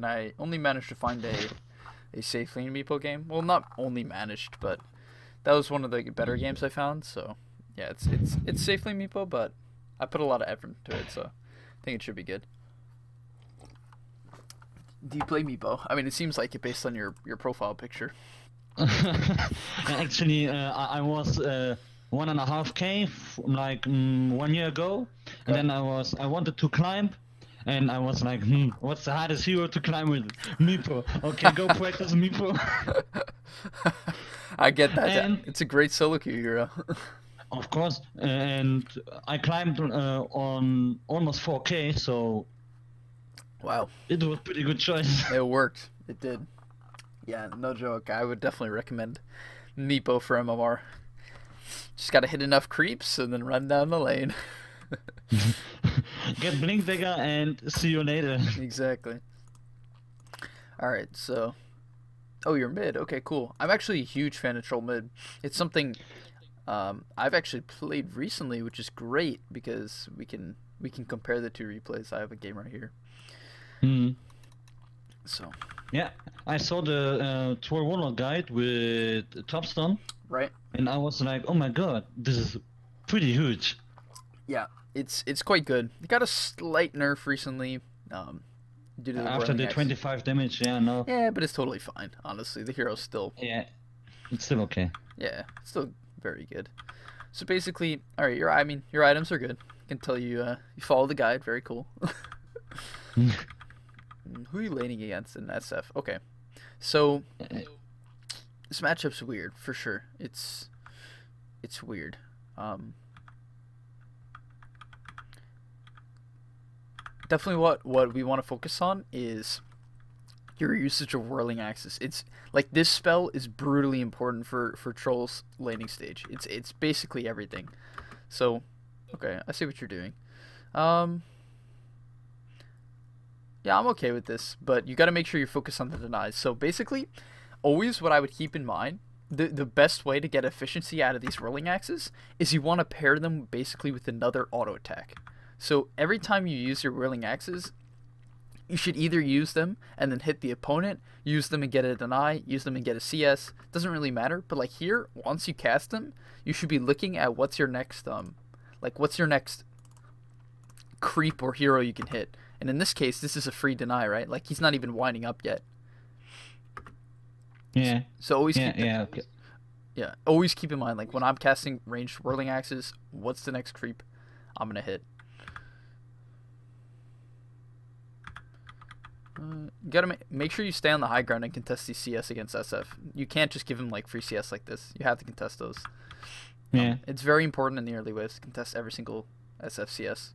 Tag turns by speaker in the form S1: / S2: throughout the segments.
S1: and I only managed to find a safe lane meeple game. Well, not only managed, but that was one of the better games I found. So yeah, it's safe lane meeple, but I put a lot of effort into it, so I think it should be good. Do you play meeple? I mean, it seems like it based on your profile picture.
S2: Actually, I was 1.5K like 1 year ago, and then I wanted to climb, and I was like, what's the hardest hero to climb with? Meepo. Okay, go practice Meepo.
S1: I get that.
S2: And
S1: it's a great solo queue hero.
S2: of course, and I climbed on almost 4K, so
S1: wow,
S2: it was a pretty good choice.
S1: It worked. It did. Yeah, no joke. I would definitely recommend Meepo for MMR. Just gotta hit enough creeps and then run down the lane.
S2: Get Blink Vigor and see you later.
S1: Exactly. Alright, so... Oh, you're mid. Okay, cool. I'm actually a huge fan of troll mid. It's something I've actually played recently, which is great because we can compare the two replays. I have a game right here. So...
S2: Yeah, I saw the Troll Warlord guide with Topstone.
S1: Right.
S2: And I was like, oh my god, this is pretty huge.
S1: Yeah, it's quite good. It got a slight nerf recently, due to the
S2: after the 25 damage. Yeah, no.
S1: Yeah, but it's totally fine. Honestly, the hero's still.
S2: Yeah, it's still okay.
S1: Yeah, it's still very good. So basically, all right, your items are good. I can tell you, you follow the guide. Very cool. Who are you laning against in SF? Okay, so this matchup's weird for sure. It's weird. Definitely what we want to focus on is your usage of Whirling Axis. It's like this spell is brutally important for Troll's laning stage. It's basically everything. So, okay, I see what you're doing. Yeah, I'm okay with this, but you got to make sure you focus on the denies. So basically, always what I would keep in mind, the best way to get efficiency out of these Whirling Axes is you want to pair them basically with another auto attack. So every time you use your Whirling Axes, you should either use them and then hit the opponent, use them and get a deny, use them and get a CS. Doesn't really matter, but like here, once you cast them, you should be looking at what's your next what's your next creep or hero you can hit. And in this case, this is a free deny, right? Like he's not even winding up yet.
S2: Yeah.
S1: So always
S2: okay.
S1: Yeah, always keep in mind, like when I'm casting ranged Whirling Axes, what's the next creep I'm gonna hit? You gotta make sure you stay on the high ground and contest these CS against SF. You can't just give him like free CS like this. You have to contest those.
S2: Yeah.
S1: It's very important in the early waves to contest every single SF CS,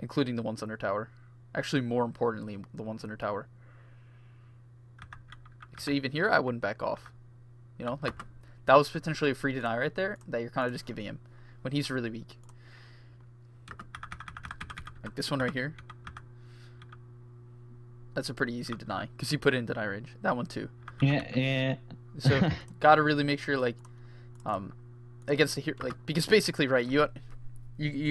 S1: including the ones under tower. Actually, more importantly, the ones under tower. So even here, I wouldn't back off. You know, like that was potentially a free deny right there that you're kind of just giving him when he's really weak. Like this one right here. That's a pretty easy deny because you put it in deny range. That one too.
S2: Yeah.
S1: So gotta really make sure like, against the hero, like because basically right, you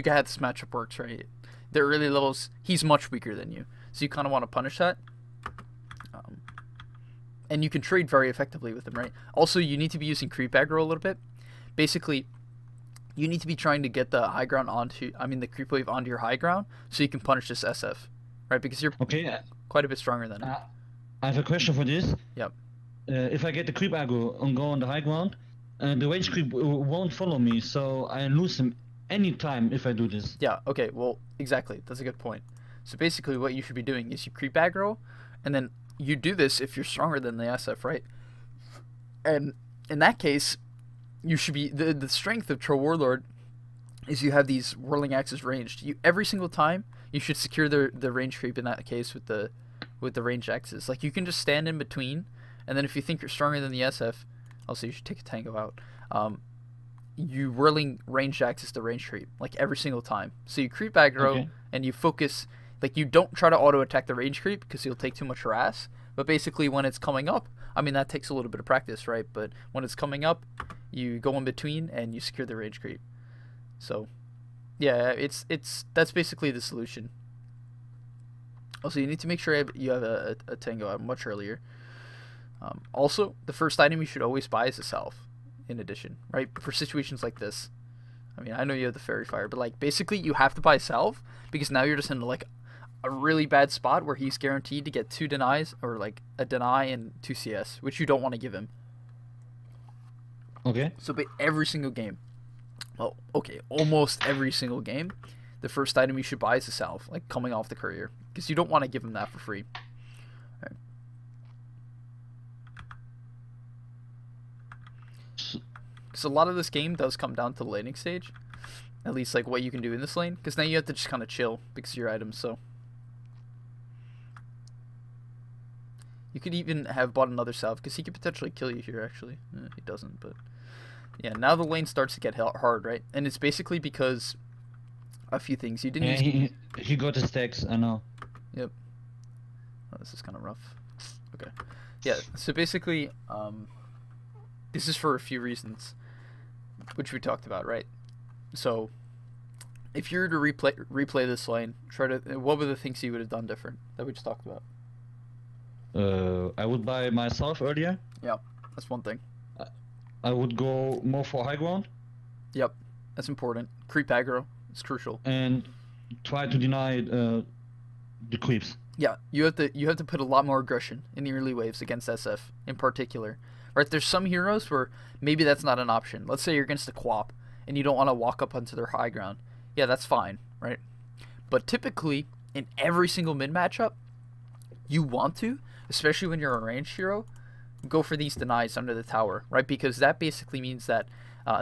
S1: got this matchup works right. The early levels, he's much weaker than you, so you kind of want to punish that. And you can trade very effectively with him, right? Also, you need to be using creep aggro a little bit. Basically, you need to be trying to get the high ground the creep wave onto your high ground, so you can punish this SF, right? Because you're quite a bit stronger than him.
S2: I have a question for this.
S1: Yep.
S2: If I get the creep aggro and go on the high ground, the range creep won't follow me, so I lose him anytime if I do this.
S1: Yeah, okay, well, exactly. That's a good point. So basically what you should be doing is you creep aggro, and then you do this if you're stronger than the SF, right? And in that case, you should be... The strength of Troll Warlord is you have these Whirling Axes ranged. Every single time, you should secure the range creep in that case with the ranged axes. Like, you can just stand in between, and then if you think you're stronger than the SF, also you should take a tango out. You whirling ranged axes to range creep like every single time. So you creep aggro and you focus, like you don't try to auto attack the range creep because you'll take too much harass. But basically when it's coming up, I mean that takes a little bit of practice, right? But when it's coming up, you go in between and you secure the range creep. So yeah, that's basically the solution. Also, you need to make sure you have a tango out much earlier. Also, the first item you should always buy is a salve, in addition, right? For situations like this. I mean, I know you have the Fairy Fire, but like basically you have to buy a salve because now you're just in like a really bad spot where he's guaranteed to get 2 denies or like a deny and 2 CS, which you don't want to give him.
S2: Okay.
S1: So, but every single game, well, okay, almost every single game, the first item you should buy is a salve, like coming off the courier, because you don't want to give him that for free. Okay. Because a lot of this game does come down to the laning stage, at least like what you can do in this lane, because now you have to just kind of chill because of your items. So you could even have bought another salve because he could potentially kill you here. Actually, he doesn't, but yeah. Now the lane starts to get hard, right? And it's basically because a few things you didn't.
S2: Yeah, he got his stacks. I know.
S1: Yep. Oh, this is kind of rough. Okay. Yeah. So basically, this is for a few reasons, which we talked about, right? So, if you were to replay this lane, what were the things you would have done different that we just talked about?
S2: I would buy myself earlier.
S1: Yeah, that's one thing.
S2: I would go more for high ground.
S1: Yep, that's important. Creep aggro is crucial.
S2: And try to deny the creeps.
S1: Yeah, you have to put a lot more aggression in the early waves against SF in particular. Right, there's some heroes where maybe that's not an option. Let's say you're against a Quap and you don't want to walk up onto their high ground. Yeah, that's fine, right? But typically, in every single mid matchup, you want to, especially when you're a ranged hero, go for these denies under the tower, right? Because that basically means that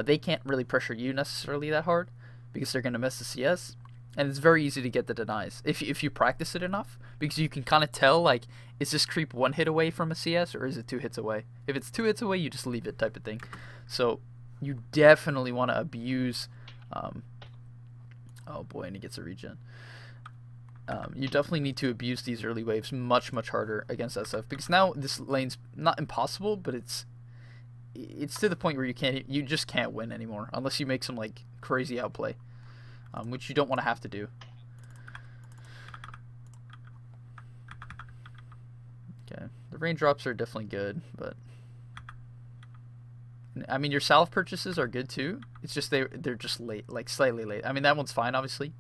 S1: they can't really pressure you necessarily that hard because they're going to miss the CS. And it's very easy to get the denies if you practice it enough, because you can kind of tell, like, is this creep 1 hit away from a CS or is it 2 hits away? If it's 2 hits away, you just leave it, type of thing. So you definitely want to abuse. Oh boy, and he gets a regen. You definitely need to abuse these early waves much harder against SF, because now this lane's not impossible, but it's to the point where you just can't win anymore unless you make some like crazy outplay. Which you don't want to have to do. Okay, the raindrops are definitely good, but I mean your salve purchases are good too. It's just they're just late, like slightly late. I mean that one's fine obviously,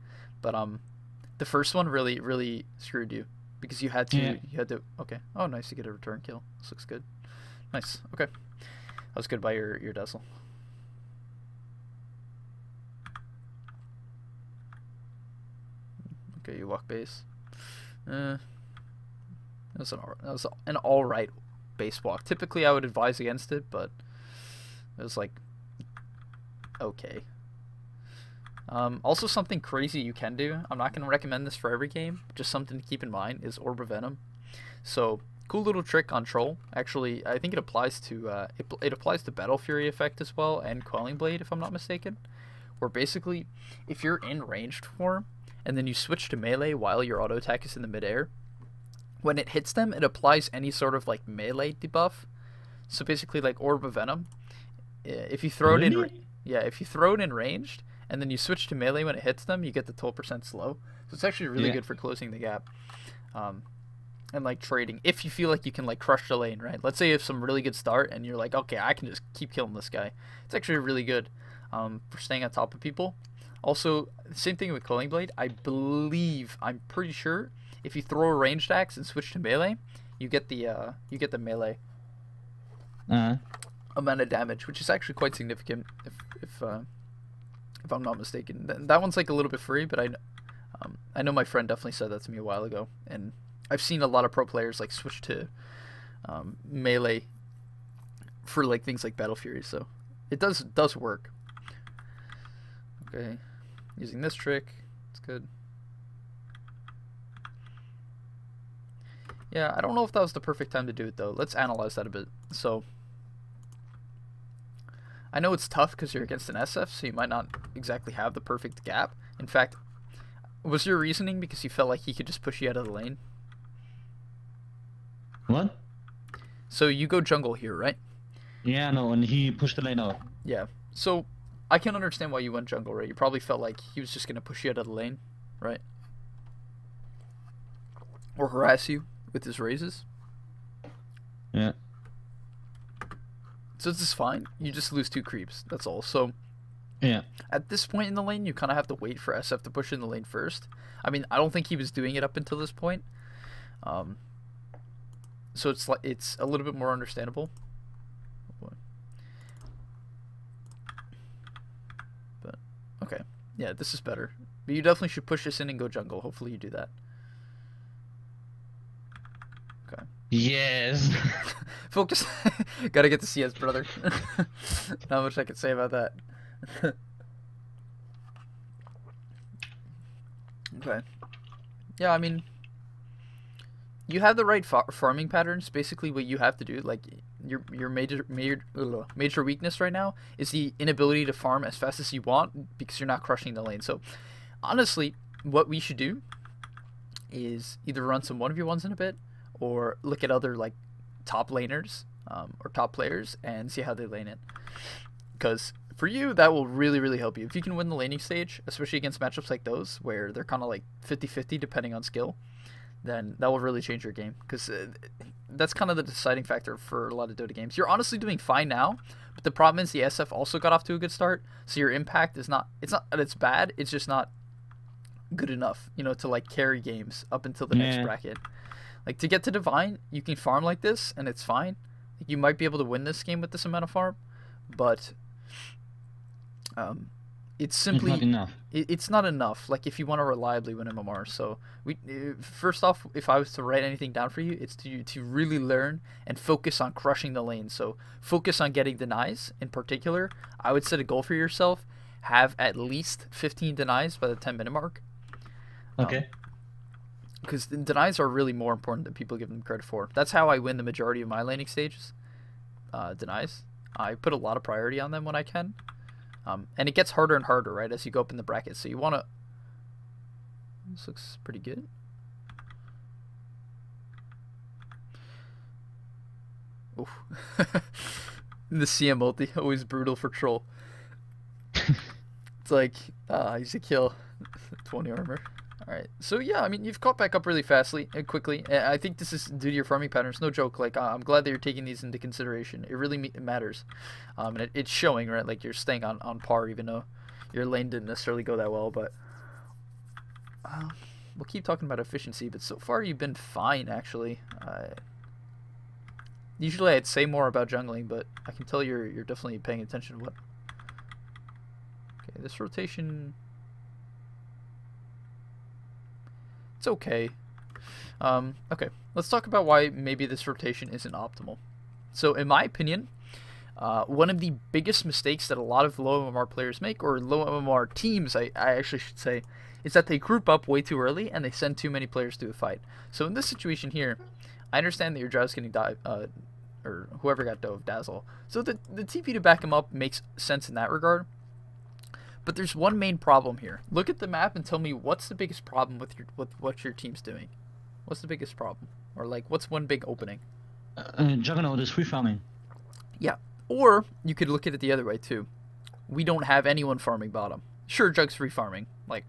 S1: but the first one really screwed you because you had to okay. Oh nice, you get a return kill. This looks good. Nice. Okay, that was good by your Dazzle. Okay, you walk base. That was an alright base walk. Typically, I would advise against it, but it was like okay. Also, something crazy you can do. I'm not going to recommend this for every game. Just something to keep in mind is Orb of Venom. So cool little trick on Troll. Actually, I think it applies to it applies to Battle Fury effect as well and Quelling Blade, if I'm not mistaken. Where basically, if you're in ranged form and then you switch to melee while your auto attack is in the midair, when it hits them, it applies any sort of like melee debuff. So basically, like Orb of Venom, if you throw it in, if you throw it in ranged and then you switch to melee when it hits them, you get the 12% slow. So it's actually really good for closing the gap, and like trading. If you feel like you can like crush the lane, right? Let's say you have some really good start and you're like, okay, I can just keep killing this guy. It's actually really good for staying on top of people. Also, same thing with Quelling Blade. I'm pretty sure, if you throw a ranged axe and switch to melee, you get the melee amount of damage, which is actually quite significant. If I'm not mistaken, that one's like a little bit free, but I know my friend definitely said that to me a while ago, and I've seen a lot of pro players like switch to melee for like things like Battle Fury, so it does work. Okay. Using this trick, it's good. Yeah, I don't know if that was the perfect time to do it though. Let's analyze that a bit. So, I know it's tough because you're against an SF, so you might not exactly have the perfect gap. In fact, was your reasoning because you felt like he could just push you out of the lane?
S2: What?
S1: So you go jungle here, right?
S2: Yeah, no, and he pushed the lane out.
S1: Yeah. So I can understand why you went jungle, right? You probably felt like he was just going to push you out of the lane, right? or harass you with his raises.
S2: Yeah.
S1: So this is fine. You just lose 2 creeps. That's all. So
S2: Yeah.
S1: at this point in the lane, you kind of have to wait for SF to push in the lane first. I mean, I don't think he was doing it up until this point. So it's a little bit more understandable. But okay, yeah, this is better. But you definitely should push this in and go jungle. Hopefully you do that. Okay.
S2: Yes.
S1: Focus. Gotta get the CS, brother. Not much I can say about that. Okay. Yeah, I mean, you have the right farming patterns. Basically, what you have to do, like your major weakness right now, is the inability to farm as fast as you want because you're not crushing the lane. So, honestly, what we should do is either run some 1v1s in a bit, or look at other like top laners or top players and see how they lane it. Because for you, that will really help you. If you can win the laning stage, especially against matchups like those, where they're kind of like 50-50 depending on skill, then that will really change your game. Because that's kind of the deciding factor for a lot of Dota games. You're honestly doing fine now, but the problem is the SF also got off to a good start, so your impact is not, it's not that it's bad, it's just not good enough, you know, to like carry games up until the next bracket. Like to get to Divine, you can farm like this, and it's fine. Like, you might be able to win this game with this amount of farm, but it's simply
S2: it's not enough.
S1: It's not enough. Like if you want to reliably win MMR, so first off, if I was to write anything down for you, it's to really learn and focus on crushing the lane. So focus on getting denies in particular. I would set a goal for yourself: have at least 15 denies by the 10-minute mark.
S2: Okay.
S1: Because denies are really more important than people give them credit for. That's how I win the majority of my laning stages. Denies. I put a lot of priority on them when I can. And it gets harder and harder, right, as you go up in the bracket. So you want to... This looks pretty good. Oof. The CM ulti, always brutal for troll. It's like, easy kill. 20 armor. Alright, so yeah, I mean, you've caught back up really quickly. I think this is due to your farming patterns, no joke. Like, I'm glad that you're taking these into consideration. It really matters. And it's showing, right? Like, you're staying on par, even though your lane didn't necessarily go that well. But we'll keep talking about efficiency, but so far you've been fine, actually. Usually I'd say more about jungling, but I can tell you're definitely paying attention to what... Okay, this rotation... It's okay. Okay, let's talk about why maybe this rotation isn't optimal. So in my opinion, one of the biggest mistakes that a lot of low MMR players make, or low MMR teams, I actually should say, is that they group up way too early and they send too many players to a fight. So in this situation here, I understand that your Drow's getting or whoever got dove, Dazzle. So the TP to back him up makes sense in that regard. But there's one main problem here. Look at the map and tell me what's the biggest problem with what your team's doing. What's the biggest problem? Or like, what's one big opening?
S2: Juggernaut is free farming.
S1: Yeah. Or you could look at it the other way too. We don't have anyone farming bottom. Sure, Jug's free farming. Like,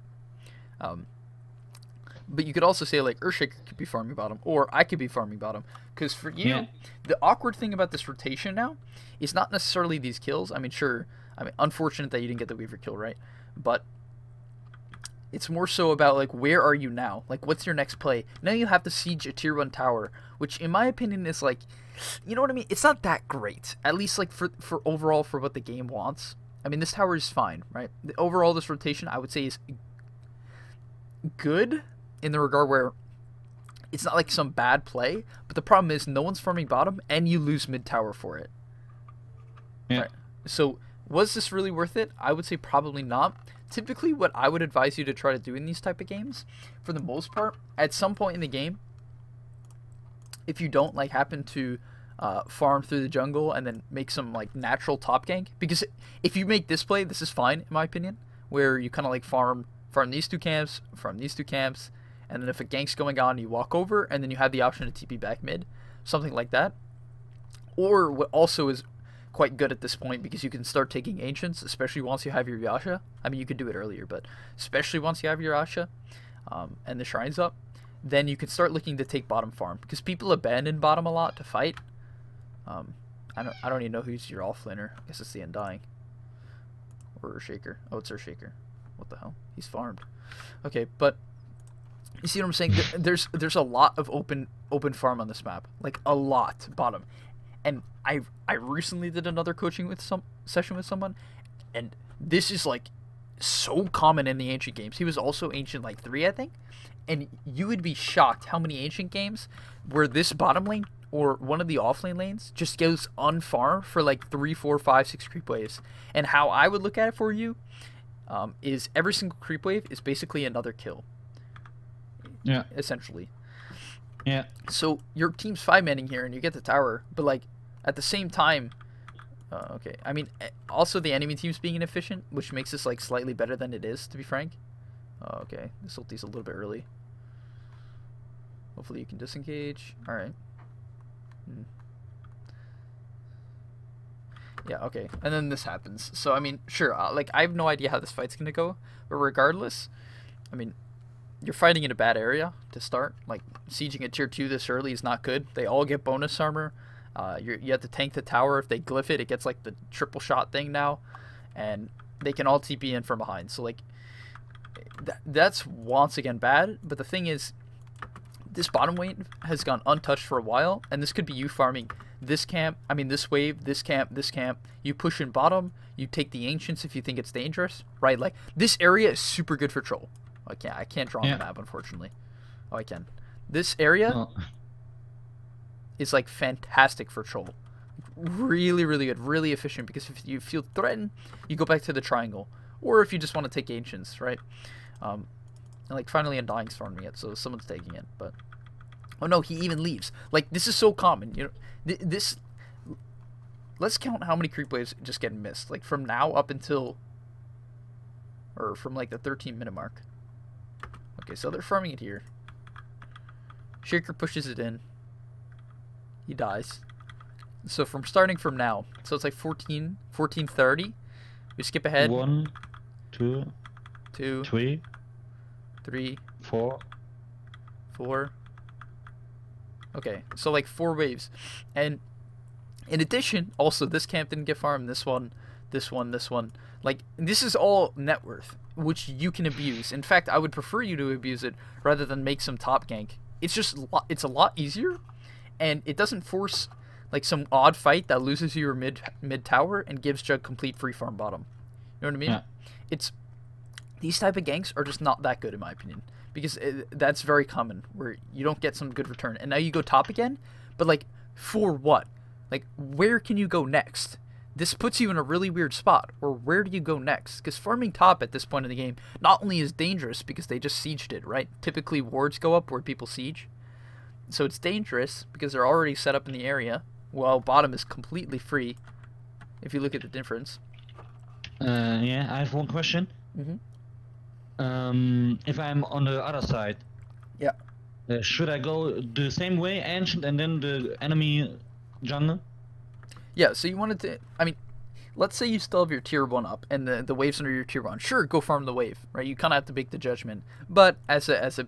S1: but you could also say like Urshaker could be farming bottom, or I could be farming bottom. Because for you, the awkward thing about this rotation now is not necessarily these kills. I mean, sure. I mean, unfortunate that you didn't get the Weaver kill, right? But it's more so about, like, where are you now? Like, what's your next play? Now you have to siege a tier 1 tower, which, in my opinion, is, like, you know what I mean? It's not that great. At least, like, for overall, for what the game wants. I mean, this tower is fine, right? Overall, this rotation, I would say, is good in the regard where it's not, like, some bad play. But the problem is no one's farming bottom, and you lose mid tower for it.
S2: Yeah.
S1: Right? So... was this really worth it? I would say probably not. Typically, what I would advise you to try to do in these type of games, for the most part, at some point in the game, if you don't like happen to farm through the jungle and then make some like natural top gank, because if you make this play, this is fine in my opinion, where you kind of like farm these 2 camps, and then if a gank's going on, you walk over, and then you have the option to TP back mid, something like that. Or what also is quite good at this point, because you can start taking ancients, especially once you have your Yasha. I mean, you could do it earlier, but especially once you have your Yasha and the shrines up, then you can start looking to take bottom farm, because people abandon bottom a lot to fight. I don't even know who's your offlaner. I guess it's the Undying. Or Shaker. Oh, it's our Shaker. What the hell? He's farmed. Okay, but you see what I'm saying? There's a lot of open farm on this map. Like, a lot bottom. And I recently did another coaching session with someone, and this is like so common in the ancient games. He was also ancient like 3, I think. And you would be shocked how many ancient games where this bottom lane or one of the offlane lanes just goes unfarmed for like 3, 4, 5, 6 creep waves. And how I would look at it for you is every single creep wave is basically another kill.
S2: Yeah.
S1: Essentially.
S2: Yeah.
S1: So your team's 5-manning here and you get the tower, but like at the same time, okay. I mean, also the enemy team's being inefficient, which makes this like slightly better than it is, to be frank. Okay, this ulti's a little bit early. Hopefully you can disengage. Alright. Yeah, okay. And then this happens. So, I mean, sure, like, I have no idea how this fight's gonna go. But regardless, I mean, you're fighting in a bad area to start. Like, sieging at tier 2 this early is not good. They all get bonus armor. You have to tank the tower. If they glyph it, it gets, like, the triple shot thing now. And they can all TP in from behind. So, like, that's once again bad. But the thing is, this bottom lane has gone untouched for a while, and this could be you farming this camp, I mean this wave, this camp, this camp. You push in bottom, you take the ancients if you think it's dangerous, right? Like, this area is super good for troll. I can't draw on the map, unfortunately. Oh, I can. This area is like fantastic for troll. Really, really good, really efficient, because if you feel threatened, you go back to the triangle. Or if you just want to take ancients, right? And like, finally Undying's farming it, so someone's taking it, but oh no, he even leaves. Like, this is so common, you know. This, let's count how many creep waves just get missed, like from now up until, or from like the 13-minute mark. Okay, so they're farming it here. Shaker pushes it in. He dies. So from starting from now, so it's like 14:30. We skip ahead.
S2: 1, 2, 3, 4. Okay, so like 4 waves. And in addition, also this camp didn't get farmed, this one. Like, this is all net worth, which you can abuse. In fact, I would prefer you to abuse it rather than make some top gank. It's just, it's a lot easier, and it doesn't force like some odd fight that loses you your mid tower and gives Jug complete free farm bottom. You know what I mean? Yeah.
S1: It's, these type of ganks are just not that good in my opinion, because that's very common where you don't get some good return, and now you go top again, but like, for what? Like, where can you go next? This puts you in a really weird spot. Or where do you go next? Because farming top at this point in the game not only is dangerous because they just sieged it, right? Typically wards go up where people siege, so it's dangerous because they're already set up in the area, while bottom is completely free if you look at the difference.
S2: Yeah, I have one question. If I'm on the other side,
S1: yeah,
S2: should I go the same way, ancient, and then the enemy jungle?
S1: Yeah, so you wanted to, I mean, let's say you still have your tier 1 up and the waves under your tier 1. Sure, go farm the wave, right? You kind of have to make the judgment. But as a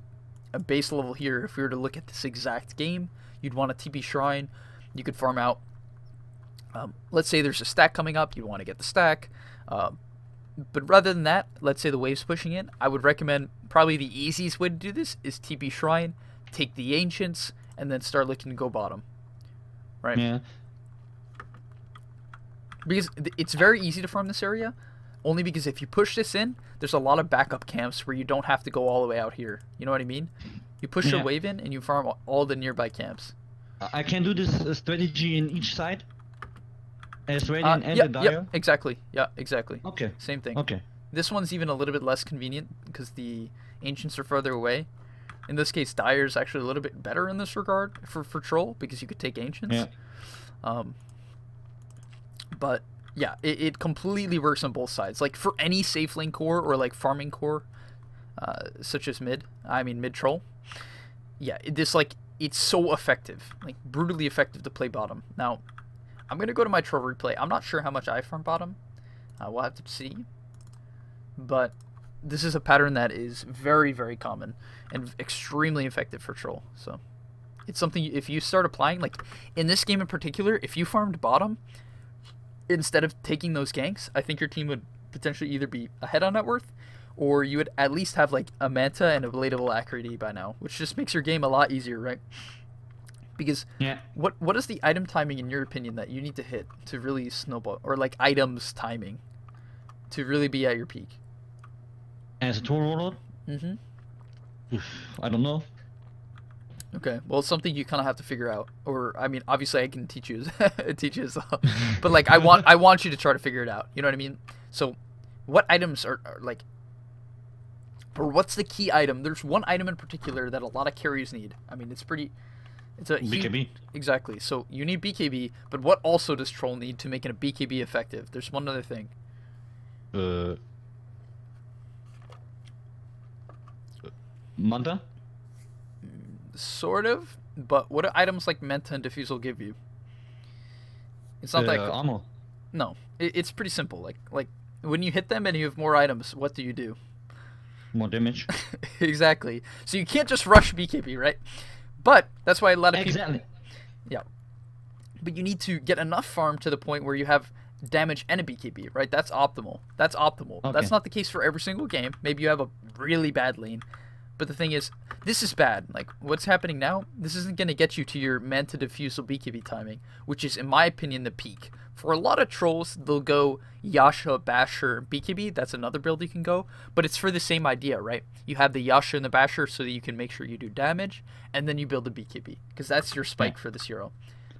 S1: base level here, if we were to look at this exact game, you'd want a TP Shrine. You could farm out, let's say there's a stack coming up, you want to get the stack. But rather than that, let's say the wave's pushing in, I would recommend probably the easiest way to do this is TP Shrine, take the ancients, and then start looking to go bottom. Right?
S2: Yeah.
S1: Because it's very easy to farm this area, only because if you push this in, there's a lot of backup camps where you don't have to go all the way out here. You know what I mean? You push your wave in and you farm all the nearby camps.
S2: I can do this strategy in each side? As Radiant and the Dire?
S1: Yeah, exactly. Yeah, exactly.
S2: Okay.
S1: Same thing.
S2: Okay.
S1: This one's even a little bit less convenient because the ancients are further away. In this case, Dire is actually a little bit better in this regard for troll, because you could take ancients.
S2: Yeah.
S1: But yeah, it completely works on both sides. Like, for any safe lane core or like farming core, such as mid troll. Yeah, it's so effective, like brutally effective to play bottom. Now, I'm gonna go to my troll replay. I'm not sure how much I farm bottom. We'll have to see. But this is a pattern that is very, very common and extremely effective for troll. So it's something, if you start applying, like in this game in particular, if you farmed bottom instead of taking those ganks, I think your team would potentially either be ahead on net worth, or you would at least have like a Manta and a Bladable Acridity by now, which just makes your game a lot easier, right? Because what is the item timing in your opinion that you need to hit to really snowball, or like items timing to really be at your peak?
S2: As a tour warlord? I don't know.
S1: Okay, well, it's something you kind of have to figure out. Or I mean, obviously, I can teach you, teach you as well. But like, I want you to try to figure it out. You know what I mean? So, what items are like, or what's the key item? There's one item in particular that a lot of carriers need. I mean, it's a
S2: BKB.
S1: Exactly. So you need BKB, but what also does troll need to make it a BKB effective? There's one other thing.
S2: Manta?
S1: Sort of, but what do items like Manta and Diffusal give you? It's not that
S2: armor.
S1: No, it's pretty simple. Like when you hit them and you have more items, what do you do?
S2: More damage.
S1: Exactly. So you can't just rush BKB, right? But that's why a lot of people. Yeah. But you need to get enough farm to the point where you have damage and a BKB, right? That's optimal. That's optimal.
S2: Okay.
S1: That's not the case for every single game. Maybe you have a really bad lane. But the thing is, this is bad. Like, what's happening now, this isn't going to get you to your Manta Diffusal BKB timing, which is, in my opinion, the peak. For a lot of trolls, they'll go Yasha, Basher, BKB. That's another build you can go. But it's for the same idea, right? You have the Yasha and the Basher so that you can make sure you do damage, and then you build the BKB, because that's your spike for this hero.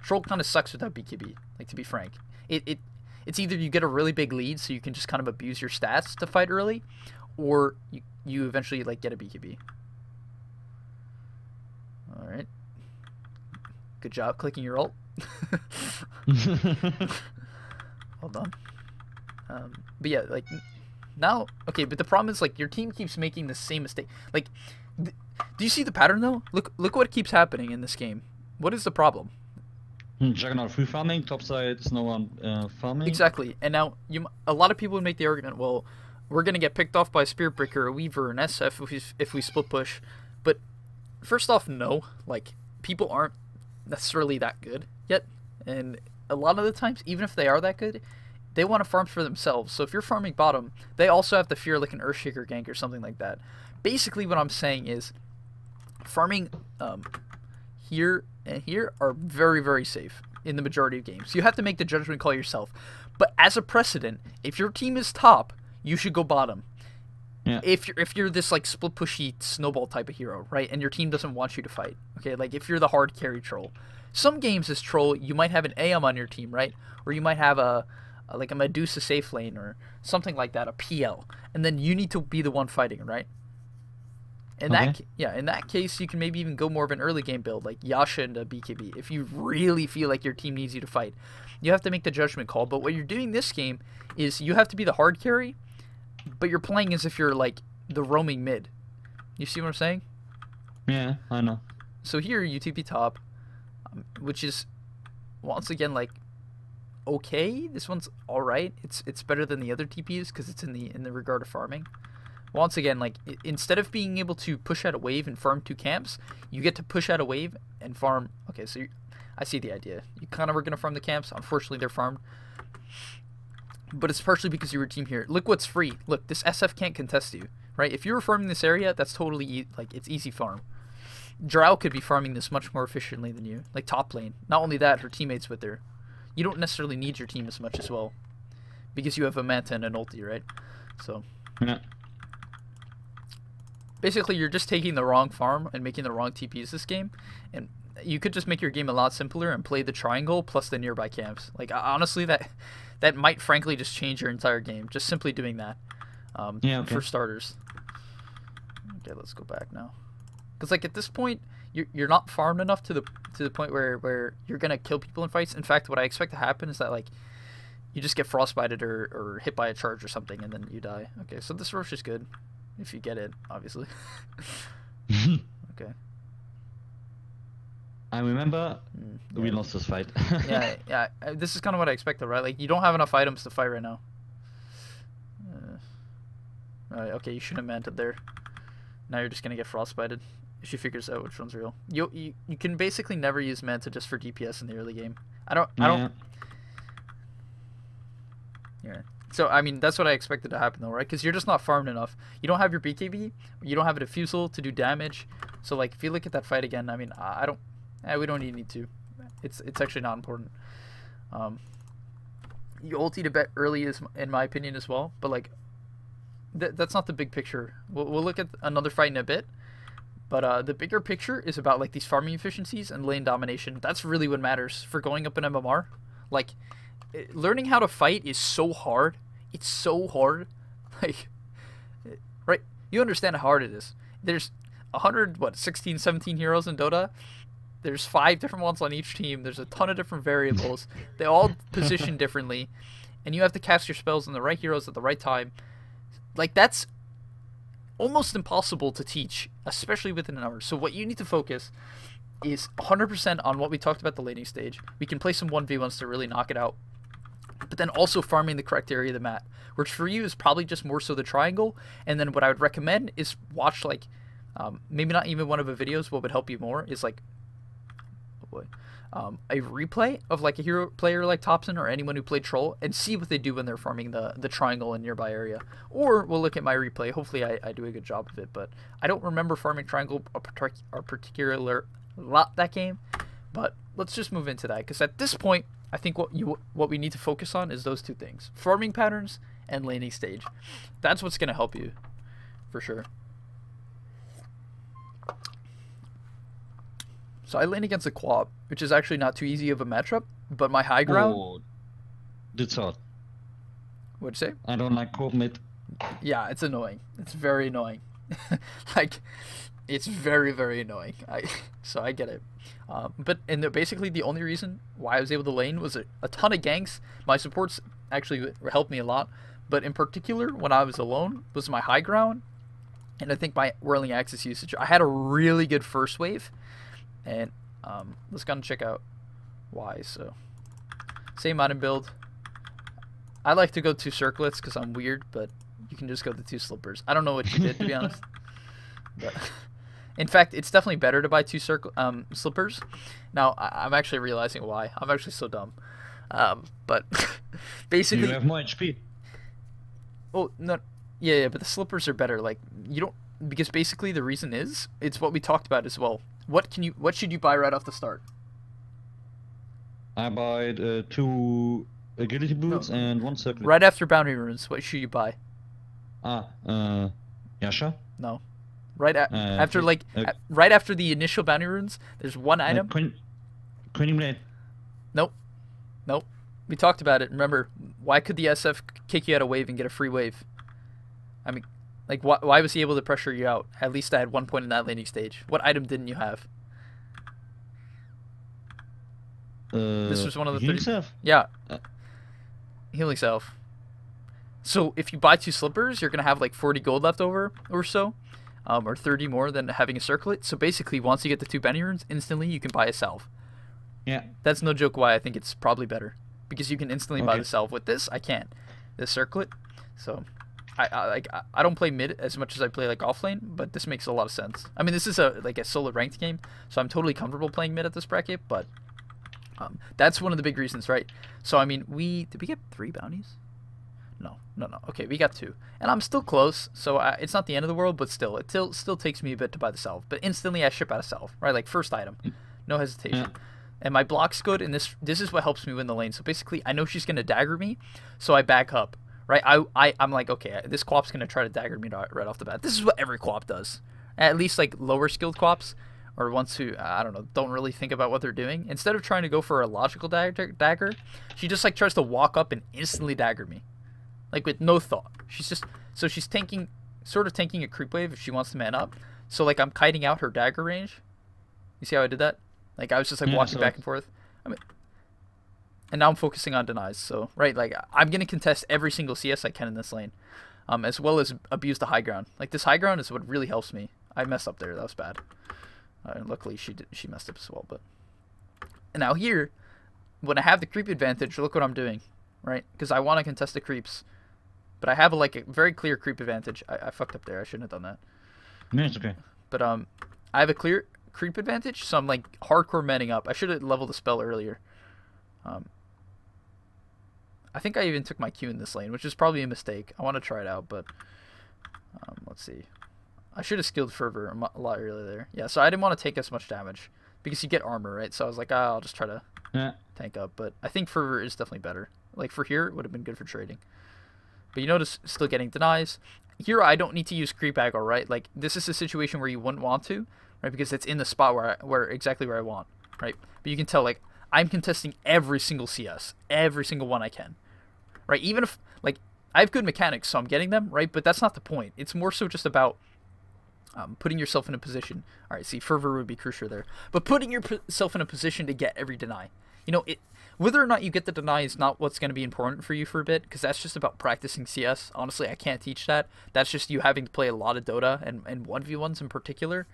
S1: Troll kind of sucks without BKB, like, to be frank. It's either you get a really big lead so you can just kind of abuse your stats to fight early, or you eventually like get a BKB. All right. Good job clicking your ult. Well done. But yeah, like now, okay. But the problem is like your team keeps making the same mistake. Like, do you see the pattern though? Look what keeps happening in this game. What is the problem?
S2: Juggernaut free farming, topside is no one farming.
S1: Exactly. And now a lot of people would make the argument, well, we're gonna get picked off by a Spirit Breaker, a Weaver, an SF if we split push. But first off, no. Like, people aren't necessarily that good yet, and a lot of the times, even if they are that good, they want to farm for themselves. So if you're farming bottom, they also have to fear like an Earthshaker gank or something like that. Basically, what I'm saying is, farming here and here are very, very safe in the majority of games. You have to make the judgment call yourself. But as a precedent, if your team is top, you should go bottom.
S2: Yeah.
S1: If you're this like split pushy snowball type of hero, right, and your team doesn't want you to fight, okay, like if you're the hard carry troll. Some games as troll, you might have an AM on your team, right, or you might have a Medusa safe lane or something like that, a PL, and then you need to be the one fighting, right? In that case, you can maybe even go more of an early game build like Yasha and a BKB if you really feel like your team needs you to fight. You have to make the judgment call. But what you're doing this game is you have to be the hard carry, but you're playing as if you're like the roaming mid. You see what I'm saying?
S2: Yeah, I know.
S1: So here you TP top, which is once again like okay. This one's all right. It's better than the other TPs because it's in the regard of farming. Once again, like instead of being able to push out a wave and farm 2 camps, you get to push out a wave and farm. Okay, so I see the idea. You kind of were gonna farm the camps. Unfortunately, they're farmed. But it's partially because you were team here. Look what's free. Look, this SF can't contest you, right? If you were farming this area, that's totally like it's easy farm. Drow could be farming this much more efficiently than you, like top lane. Not only that, her teammates with her. You don't necessarily need your team as much as well, because you have a Manta and an ulti, right? So
S2: yeah.
S1: Basically, you're just taking the wrong farm and making the wrong TPs this game, and you could just make your game a lot simpler and play the triangle plus the nearby camps. Like honestly, that might frankly just change your entire game. Just simply doing that.
S2: Yeah, okay.
S1: For starters. Okay, let's go back now. Because like at this point, you're not farmed enough to the point where you're gonna kill people in fights. In fact, what I expect to happen is that like you just get frostbited or hit by a charge or something, and then you die. Okay, so this Roche is good. If you get it, obviously. Okay.
S2: I remember we lost this fight.
S1: yeah. This is kind of what I expected, right? Like, you don't have enough items to fight right now. Okay, you shouldn't have manted there. Now you're just gonna get frostbited. She figures out which one's real. You can basically never use Manta just for DPS in the early game. I don't. Yeah. So I mean that's what I expected to happen though, right? Because you're just not farmed enough. You don't have your BKB. You don't have a diffusal to do damage. So like if you look at that fight again, I mean I don't. We don't even need to. It's actually not important. You ulti a bit early is in my opinion as well, but like that's not the big picture. We'll look at another fight in a bit. But the bigger picture is about like these farming efficiencies and lane domination. That's really what matters for going up in MMR. Like, learning how to fight is so hard. It's so hard. Like, right? You understand how hard it is. There's 16, 17 heroes in Dota. There's 5 different ones on each team. There's a ton of different variables. They all position differently. And you have to cast your spells on the right heroes at the right time. Like, that's almost impossible to teach, especially within an hour. So what you need to focus is 100% on what we talked about the laning stage. We can play some 1v1s to really knock it out, but then also farming the correct area of the map, which for you is probably just more so the triangle. And then what I would recommend is watch like maybe not even one of the videos. What would help you more is like a replay of like a hero player like Thompson or anyone who played Troll and see what they do when they're farming the triangle in nearby area. Or we'll look at my replay. Hopefully I do a good job of it, but I don't remember farming triangle a particular lot that game. But let's just move into that, because at this point I think what we need to focus on is those two things: farming patterns and laning stage. That's what's going to help you for sure. So I lane against a Quap, which is actually not too easy of a matchup, but my high ground...
S2: Oh, that's hard.
S1: What'd you say?
S2: I don't like Quap mid.
S1: Yeah, it's annoying. It's very annoying. Like, it's very, very annoying. So I get it. Basically the only reason why I was able to lane was a ton of ganks. My supports actually helped me a lot, but in particular, when I was alone, was my high ground, and I think my whirling axis usage. I had a really good first wave. And let's go and check out why. So same item build. I like to go 2 circlets because I'm weird, but you can just go the 2 slippers. I don't know what you did, to be honest. But in fact, it's definitely better to buy 2 slippers. Now I'm actually realizing why. I'm actually so dumb. But basically,
S2: you have more HP.
S1: Oh no, yeah, but the slippers are better. Like you don't, because basically the reason is it's what we talked about as well. What should you buy right off the start?
S2: I bought 2 agility boots and 1 circlet.
S1: Right after bounty runes, what should you buy?
S2: Yasha?
S1: No. Right after right after the initial bounty runes, there's one item.
S2: Queening Blade.
S1: Nope. Nope. We talked about it. Remember, why could the SF kick you out of wave and get a free wave? I mean, like, why was he able to pressure you out? At least at one point in that laning stage. What item didn't you have? This was one of the
S2: Healing Self?
S1: Yeah. Healing Self. So if you buy 2 slippers, you're going to have like 40 gold left over or so. Or 30 more than having a circlet. So basically, once you get the 2 bounty runes, instantly you can buy a salve.
S2: Yeah.
S1: That's no joke why I think it's probably better. Because you can instantly buy the salve. With this, I can't. The circlet. So I don't play mid as much as I play like offlane, but this makes a lot of sense. I mean, this is a solo ranked game, so I'm totally comfortable playing mid at this bracket, but that's one of the big reasons, right? So I mean, did we get 3 bounties? No. Okay, we got 2, and I'm still close, so it's not the end of the world, but still, it still takes me a bit to buy the salve. But instantly, I ship out a salve, right? Like first item, no hesitation. Yeah. And my block's good, and this is what helps me win the lane. So basically, I know she's gonna dagger me, so I back up. Right, I'm like, okay, this Quap's gonna try to dagger me right off the bat. This is what every Quap does. At least like lower skilled Quaps, or ones who I don't know, don't really think about what they're doing. Instead of trying to go for a logical dagger, she just like tries to walk up and instantly dagger me, like with no thought. She's sort of tanking a creep wave if she wants to man up. So like I'm kiting out her dagger range. You see how I did that? Like I was just like walking back and forth. I mean. And now I'm focusing on denies, so, right, like, I'm going to contest every single CS I can in this lane, as well as abuse the high ground. Like, this high ground is what really helps me. I messed up there, that was bad. Luckily, she messed up as well, but... And now here, when I have the creep advantage, look what I'm doing, right? Because I want to contest the creeps, but I have like a very clear creep advantage. I fucked up there. I shouldn't have done that.
S2: No, it's okay.
S1: But I have a clear creep advantage, so I'm like hardcore manning up. I should have leveled the spell earlier. I think I even took my Q in this lane, which is probably a mistake. I want to try it out, but let's see. I should have skilled Fervor a lot earlier there. Yeah, so I didn't want to take as much damage because you get armor, right? So I was like, I'll just try to tank up. But I think Fervor is definitely better. Like for here, it would have been good for trading. But you notice still getting denies. Here, I don't need to use creep aggro, right? Like this is a situation where you wouldn't want to, right? Because it's in the spot where exactly where I want, right? But you can tell like I'm contesting every single CS, every single one I can, right? Even if like I have good mechanics, so I'm getting them, right? But that's not the point. It's more so just about putting yourself in a position. All right, see, Fervor would be crucial there, but putting yourself in a position to get every deny. You know, whether or not you get the deny is not what's going to be important for you for a bit, because that's just about practicing CS. Honestly, I can't teach that. That's just you having to play a lot of Dota and 1v1s in particular.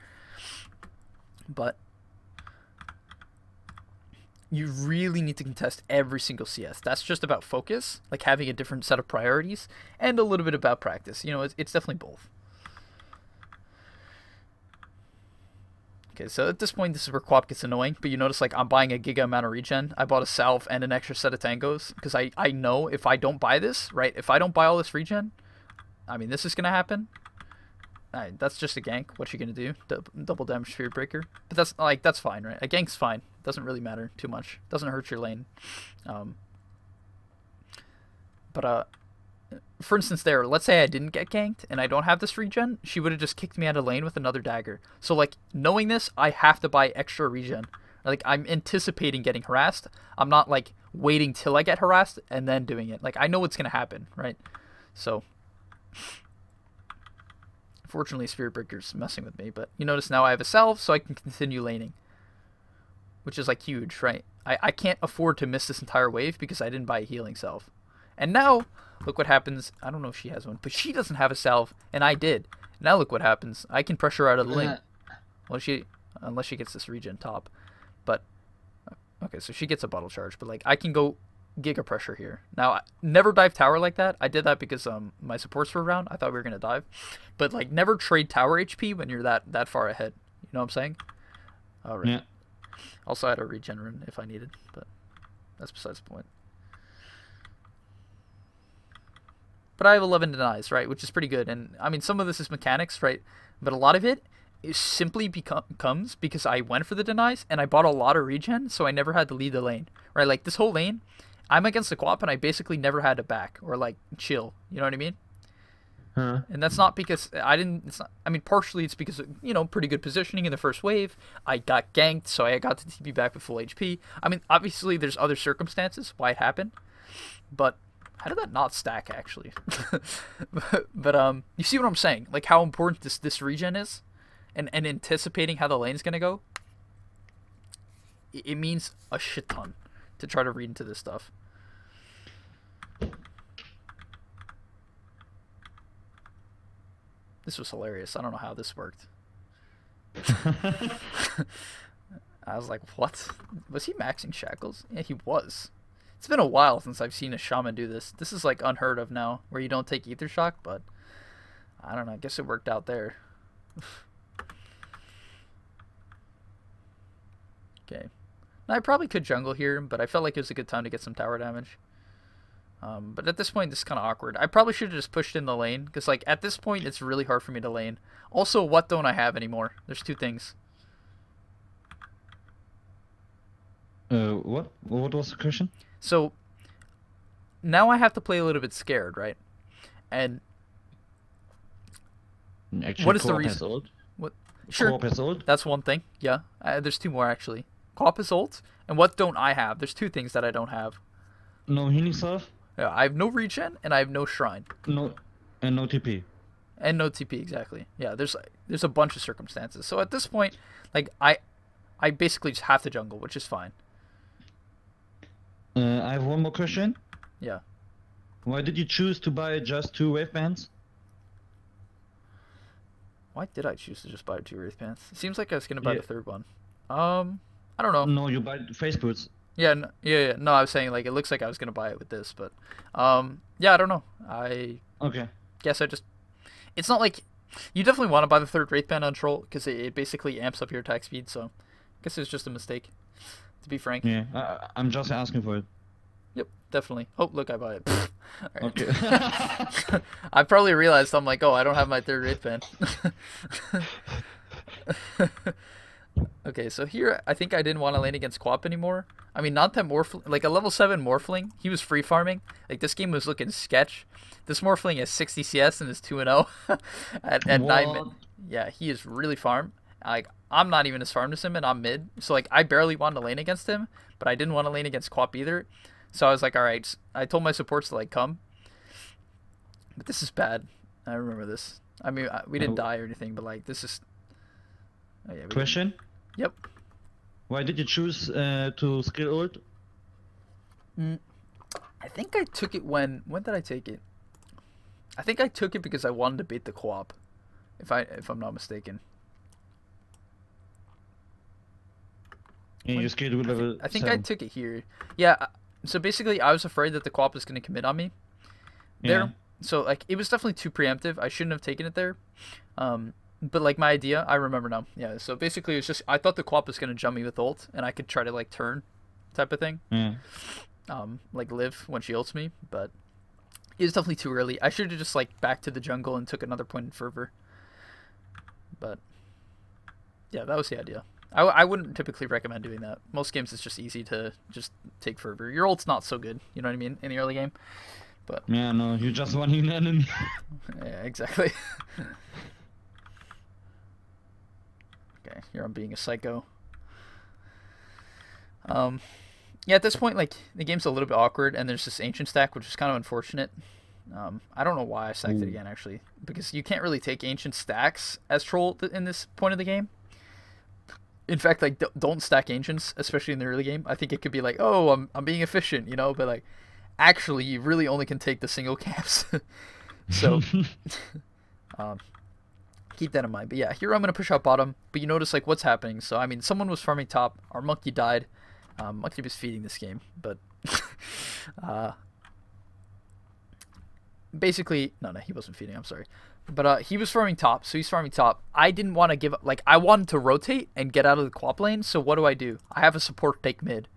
S1: But you really need to contest every single CS. That's just about focus, like having a different set of priorities, and a little bit about practice. You know, it's definitely both. Okay, so at this point, this is where Quap gets annoying, but you notice, like, I'm buying a giga amount of regen. I bought a salve and an extra set of tangos, because I know if I don't buy this, right, if I don't buy all this regen, I mean, this is going to happen. That's just a gank. What you going to do? Double damage Spirit Breaker. But that's, like, that's fine, right? A gank's fine. Doesn't really matter too much. Doesn't hurt your lane. For instance there, let's say I didn't get ganked and I don't have this regen, she would have just kicked me out of lane with another dagger. So like, knowing this, I have to buy extra regen. Like, I'm anticipating getting harassed. I'm not like waiting till I get harassed and then doing it. Like, I know what's going to happen, right? So, fortunately Spirit Breaker's messing with me, but you notice now I have a salve so I can continue laning. Which is like huge, right? I can't afford to miss this entire wave because I didn't buy a healing salve. And now, look what happens. I don't know if she has one, but she doesn't have a salve, and I did. Now look what happens. I can pressure her out of the lane. Well, unless she gets this regen top. But, okay, so she gets a bottle charge, but like, I can go giga pressure here. Now, never dive tower like that. I did that because my supports were around. I thought we were going to dive. But like, never trade tower HP when you're that far ahead. You know what I'm saying? All right.
S2: Yeah.
S1: Also, I had a regen rune if I needed, but that's besides the point. But I have 11 denies, right, which is pretty good. And, I mean, some of this is mechanics, right, but a lot of it is simply comes because I went for the denies, and I bought a lot of regen, so I never had to lead the lane, right? Like, this whole lane, I'm against the Quap, and I basically never had to back or, like, chill. You know what I mean?
S2: Huh.
S1: And that's not because I didn't, it's not, I mean, partially it's because of, you know, pretty good positioning in the first wave. I got ganked, so I got to TP back with full HP. I mean, obviously, there's other circumstances why it happened, but how did that not stack, actually? but you see what I'm saying? Like, how important this regen is? And anticipating how the lane's going to go? It means a shit ton to try to read into this stuff. This was hilarious. I don't know how this worked. I was like, what? Was he maxing shackles? Yeah, he was. It's been a while since I've seen a shaman do this. This is like unheard of now, where you don't take ether shock, but I don't know. I guess it worked out there. Okay. Now, I probably could jungle here, but I felt like it was a good time to get some tower damage. But at this point, this is kind of awkward. I probably should have just pushed in the lane, because like at this point, it's really hard for me to lane. Also, what don't I have anymore? There's two things.
S2: What? What was the question?
S1: So, now I have to play a little bit scared, right? And
S2: Actually,
S1: what is the
S2: Co-op
S1: reason?
S2: has ult.
S1: What? Sure,
S2: Co-op has ult.
S1: that's one thing. Yeah, there's two more actually. Co-op is ult, and what don't I have? There's two things that I don't have.
S2: No healing salve.
S1: Yeah, I have no regen, and I have no shrine.
S2: No, and no TP.
S1: And no TP, exactly. Yeah, there's a bunch of circumstances. So at this point, like I basically just have to jungle, which is fine.
S2: I have one more question.
S1: Yeah.
S2: Why did you choose to buy just 2 wave bands?
S1: Why did I choose to just buy 2 wraith pants? It seems like I was gonna buy the third one. I don't know.
S2: No, you buy face boots.
S1: Yeah. No, I was saying like it looks like I was gonna buy it with this, but yeah, I don't know. I
S2: Okay.
S1: guess I just it's not like you definitely want to buy the third Wraith Band on Troll because it basically amps up your attack speed. So I guess it was just a mistake, to be frank.
S2: Yeah, I'm just asking for it.
S1: Yep, definitely. Oh, look, I bought it. Alright.
S2: Okay.
S1: I probably realized I'm like, oh, I don't have my third Wraith Band. Okay, so here I think I didn't want to lane against Quap anymore. I mean, not that Morphling, like a level 7 Morphling, he was free farming. Like this game was looking sketch. This Morphling has 60 CS and is 2-0 at 9 mid. Yeah, he is really farm. Like I'm not even as farmed as him and I'm mid. So like I barely wanted to lane against him, but I didn't want to lane against Quap either. So I was like, all right, I told my supports to like come. But this is bad. I remember this. I mean, we didn't die or anything, but like this is oh, yeah,
S2: Question?
S1: Yep.
S2: Why did you choose to skill ult?
S1: I think I took it when did I take it? I think I took it because I wanted to bait the Quap, if I'm not mistaken.
S2: And you skilled with level
S1: I think
S2: 7.
S1: I took it here. Yeah. So basically, I was afraid that the Quap was going to commit on me. There.
S2: Yeah.
S1: So like it was definitely too preemptive. I shouldn't have taken it there. But like my idea, I remember now. Yeah. So basically, it's just I thought the Quap was going to jump me with ult, and I could try to like turn, type of thing.
S2: Yeah.
S1: Like live when she ults me, but it was definitely too early. I should have just like back to the jungle and took another point in fervor. But yeah, that was the idea. I wouldn't typically recommend doing that. Most games it's just easy to just take fervor. Your ult's not so good, you know what I mean, in the early game. But
S2: yeah, no, you just want an enemy.
S1: yeah, exactly. Okay, here I'm being a psycho. Yeah, at this point, like the game's a little bit awkward, and there's this ancient stack, which is kind of unfortunate. I don't know why I stacked it again, actually, because you can't really take ancient stacks as troll in this point of the game. In fact, like don't stack ancients, especially in the early game. I think it could be like, oh, I'm being efficient, you know, but like actually you really only can take the single camps. So keep that in mind. But yeah, here I'm gonna push out bottom, but you notice like what's happening. So I mean, someone was farming top, our monkey died. Monkey was feeding this game, but basically no, he wasn't feeding, I'm sorry. But he was farming top, so he's farming top. I didn't want to give up, like I wanted to rotate and get out of the Quap lane, so what do? I have a support take mid.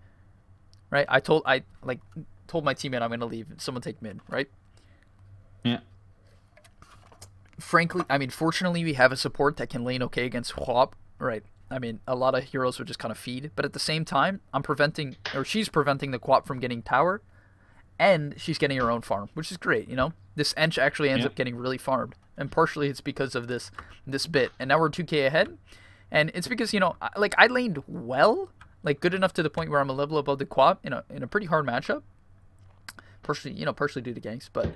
S1: Right? I told my teammate I'm gonna leave, someone take mid, right?
S2: Yeah.
S1: Frankly, I mean fortunately we have a support that can lane okay against Quap, right? I mean a lot of heroes would just kind of feed, but at the same time she's preventing the Quap from getting tower, and she's getting her own farm, which is great, you know? This Ench actually ends up getting really farmed. And partially it's because of this bit. And now we're 2k ahead. And it's because, you know, I laned well. Like, good enough to the point where I'm a level above the Quap in a pretty hard matchup. Partially due to ganks. But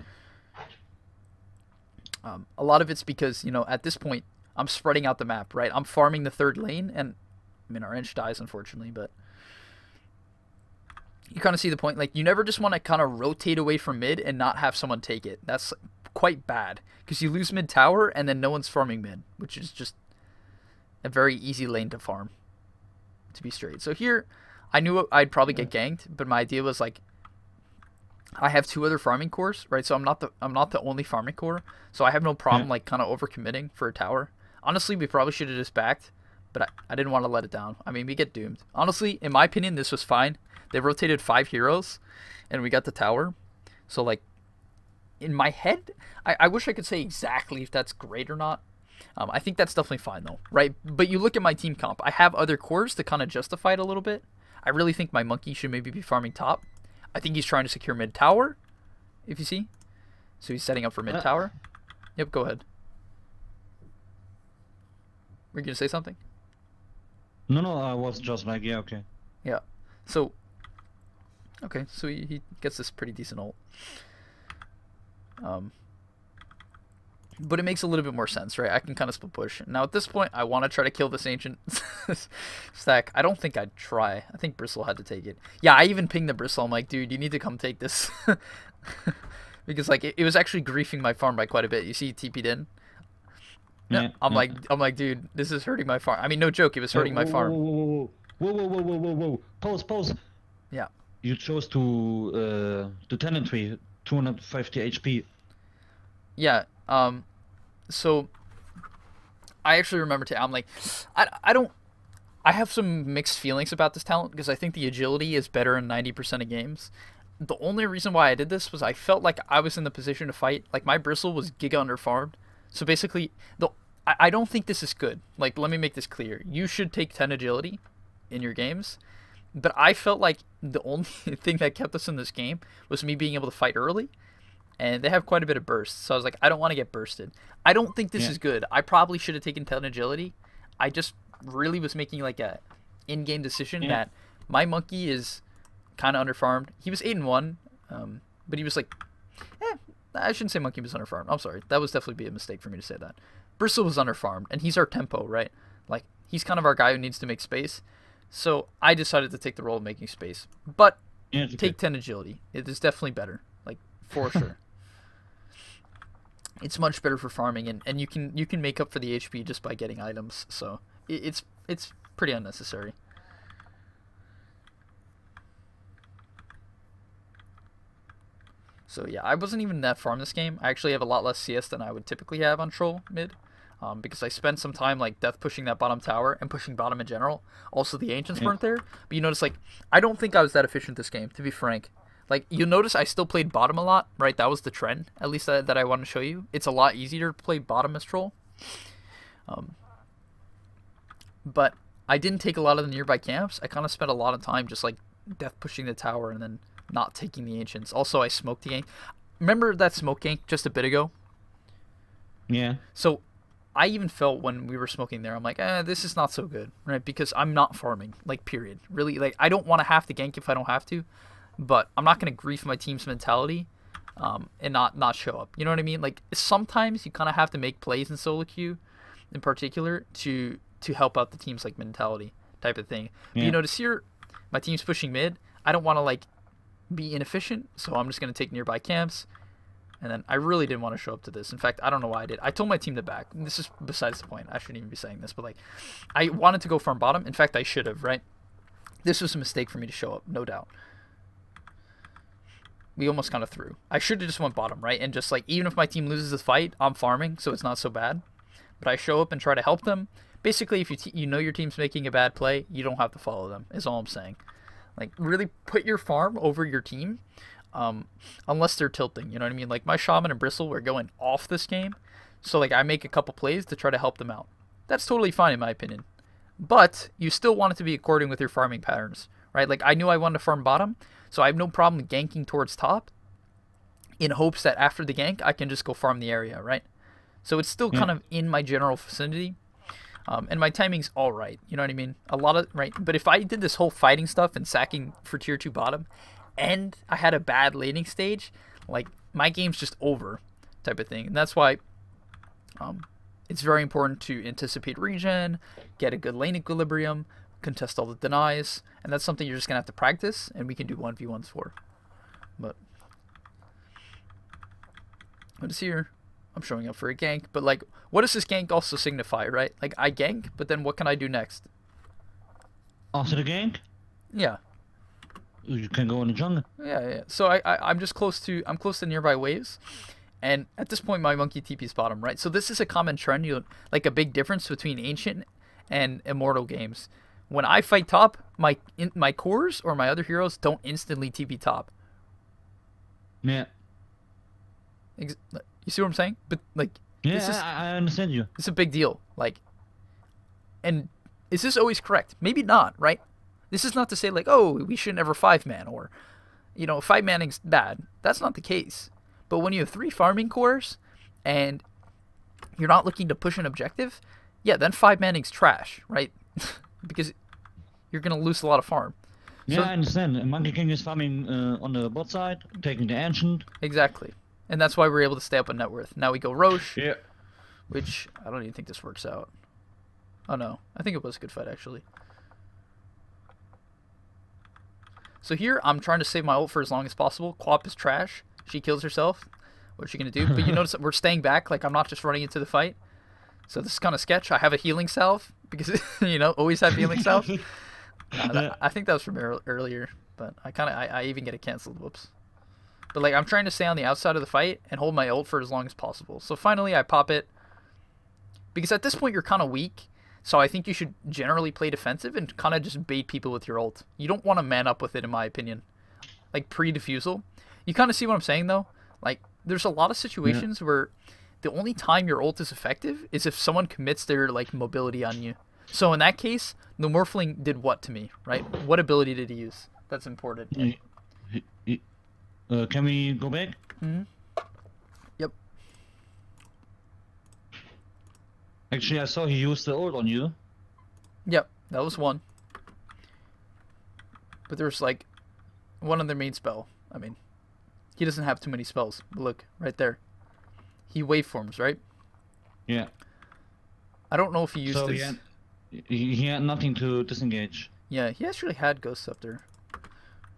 S1: a lot of it's because, you know, at this point, I'm spreading out the map, right? I'm farming the third lane. And, I mean, our Ench dies, unfortunately, but you kind of see the point. Like, you never just want to kind of rotate away from mid and not have someone take it. That's quite bad, because you lose mid tower and then no one's farming mid, which is just a very easy lane to farm, to be straight. So here, I knew I'd probably get ganked, but my idea was like, I have 2 other farming cores, right? So I'm not the only farming core, so I have no problem like kind of overcommitting for a tower. Honestly, we probably should have just backed, but I didn't want to let it down. I mean, we get doomed. Honestly, in my opinion, this was fine. They rotated 5 heroes, and we got the tower. So like, in my head, I wish I could say exactly if that's great or not. I think that's definitely fine though, right? But you look at my team comp, I have other cores to kind of justify it a little bit. I really think my monkey should maybe be farming top. I think he's trying to secure mid tower, if you see. So he's setting up for mid tower. Yep, go ahead. Were you gonna say something?
S2: No, I was just like, yeah, okay.
S1: Yeah. So, okay, so he gets this pretty decent ult. But it makes a little bit more sense, right? I can kind of split push. Now at this point, I want to try to kill this ancient stack. I don't think I'd try. I think Bristle had to take it. Yeah, I even pinged the Bristle. I'm like, dude, you need to come take this. Because like it was actually griefing my farm by quite a bit. You see TP'd in? Yeah, I'm like, dude, this is hurting my farm. I mean, no joke, it was hurting my farm.
S2: Whoa. Pause.
S1: Yeah.
S2: You chose to Tenantry 250 HP.
S1: Yeah. So I actually remember I'm like, I don't. I have some mixed feelings about this talent because I think the agility is better in 90% of games. The only reason why I did this was I felt like I was in the position to fight. Like my bristle was giga underfarmed. So basically, I don't think this is good. Like, let me make this clear. You should take 10 agility in your games. But I felt like the only thing that kept us in this game was me being able to fight early. And they have quite a bit of burst. So I was like, I don't want to get bursted. I don't think this is good. I probably should have taken 10 agility. I just really was making like a in-game decision that my monkey is kind of underfarmed. He was 8-1, but he was like, I shouldn't say monkey was underfarmed. I'm sorry. That was definitely be a mistake for me to say that. Bristle was underfarmed, and he's our tempo, right? Like, he's kind of our guy who needs to make space. So I decided to take the role of making space. But take 10 agility. It is definitely better, like, for sure. It's much better for farming, and you can make up for the HP just by getting items. So it's pretty unnecessary. So yeah, I wasn't even that farm this game. I actually have a lot less CS than I would typically have on troll mid, because I spent some time like death pushing that bottom tower and pushing bottom in general. Also, the ancients weren't there, but you notice like I don't think I was that efficient this game, to be frank. Like, you'll notice I still played bottom a lot, right? That was the trend, at least that I want to show you. It's a lot easier to play bottom as troll. But I didn't take a lot of the nearby camps. I kind of spent a lot of time just, like, death pushing the tower and then not taking the ancients. Also, I smoked the gank. Remember that smoke gank just a bit ago?
S2: Yeah.
S1: So, I even felt when we were smoking there, I'm like, this is not so good, right? Because I'm not farming, like, period. Really, like, I don't want to have to gank if I don't have to. But I'm not going to grief my team's mentality and not show up. You know what I mean? Like, sometimes you kind of have to make plays in solo queue in particular to help out the team's, like, mentality type of thing. But you notice here, my team's pushing mid. I don't want to, like, be inefficient, so I'm just going to take nearby camps. And then I really didn't want to show up to this. In fact, I don't know why I did. I told my team to back. This is besides the point. I shouldn't even be saying this. But, like, I wanted to go farm bottom. In fact, I should have, right? This was a mistake for me to show up, no doubt. We almost kind of threw. I should have just went bottom, right? And just like, even if my team loses the fight, I'm farming, so it's not so bad. But I show up and try to help them. Basically, if you know your team's making a bad play, you don't have to follow them, is all I'm saying. Like, really put your farm over your team, unless they're tilting, you know what I mean? Like, my Shaman and Bristle were going off this game, so like, I make a couple plays to try to help them out. That's totally fine in my opinion. But you still want it to be according with your farming patterns, right? Like, I knew I wanted to farm bottom, so I have no problem ganking towards top in hopes that after the gank, I can just go farm the area, right? So it's still kind of in my general vicinity. And my timing's all right, you know what I mean? A lot of, right? But if I did this whole fighting stuff and sacking for tier 2 bottom, and I had a bad laning stage, like, my game's just over type of thing. And that's why it's very important to anticipate regen, get a good lane equilibrium, contest all the denies, and that's something you're just gonna have to practice, and we can do 1v1s for. But what is here? I'm showing up for a gank, but like, what does this gank also signify, right? Like, I gank, but then what can I do next?
S2: After the gank?
S1: Yeah.
S2: You can go in the jungle.
S1: Yeah. So I'm just close to nearby waves, and at this point my monkey TP's bottom, right? So this is a common trend, like a big difference between ancient and immortal games. When I fight top, my cores or my other heroes don't instantly TP top.
S2: Yeah.
S1: You see what I'm saying? But like,
S2: yeah, I understand you.
S1: It's a big deal. Like, and is this always correct? Maybe not, right? This is not to say like, oh, we should never 5-man or, you know, 5-manning's bad. That's not the case. But when you have 3 farming cores and you're not looking to push an objective, yeah, then 5-manning's trash, right? Because you're going to lose a lot of farm.
S2: Yeah,
S1: so,
S2: I understand. Monkey King is farming on the bot side, taking the ancient.
S1: Exactly. And that's why we're able to stay up on net worth. Now we go Roche,
S2: yeah.
S1: Which I don't even think this works out. Oh no, I think it was a good fight actually. So here I'm trying to save my ult for as long as possible. Quap is trash. She kills herself. What's she going to do? But you notice that we're staying back. Like, I'm not just running into the fight. So this is kind of sketch. I have a healing salve because, you know, always have healing salve. I think that was from earlier. but I even get it canceled. Whoops. But like I'm trying to stay on the outside of the fight and hold my ult for as long as possible. So finally I pop it because at this point you're kind of weak. So I think you should generally play defensive and kind of just bait people with your ult. You don't want to man up with it, in my opinion. Like pre-defusal. You kind of see what I'm saying though. Like there's a lot of situations where the only time your ult is effective is if someone commits their like mobility on you. So in that case, the Morphling did what to me, right? What ability did he use? That's important.
S2: Can we go back?
S1: Mm-hmm. Yep.
S2: Actually, I saw he used the ult on you.
S1: Yep, that was one. But there's like one other main spell. I mean, he doesn't have too many spells. Look, right there. He waveforms, right?
S2: Yeah.
S1: I don't know if he used this.
S2: He had nothing to disengage.
S1: Yeah, he actually had Ghost Scepter.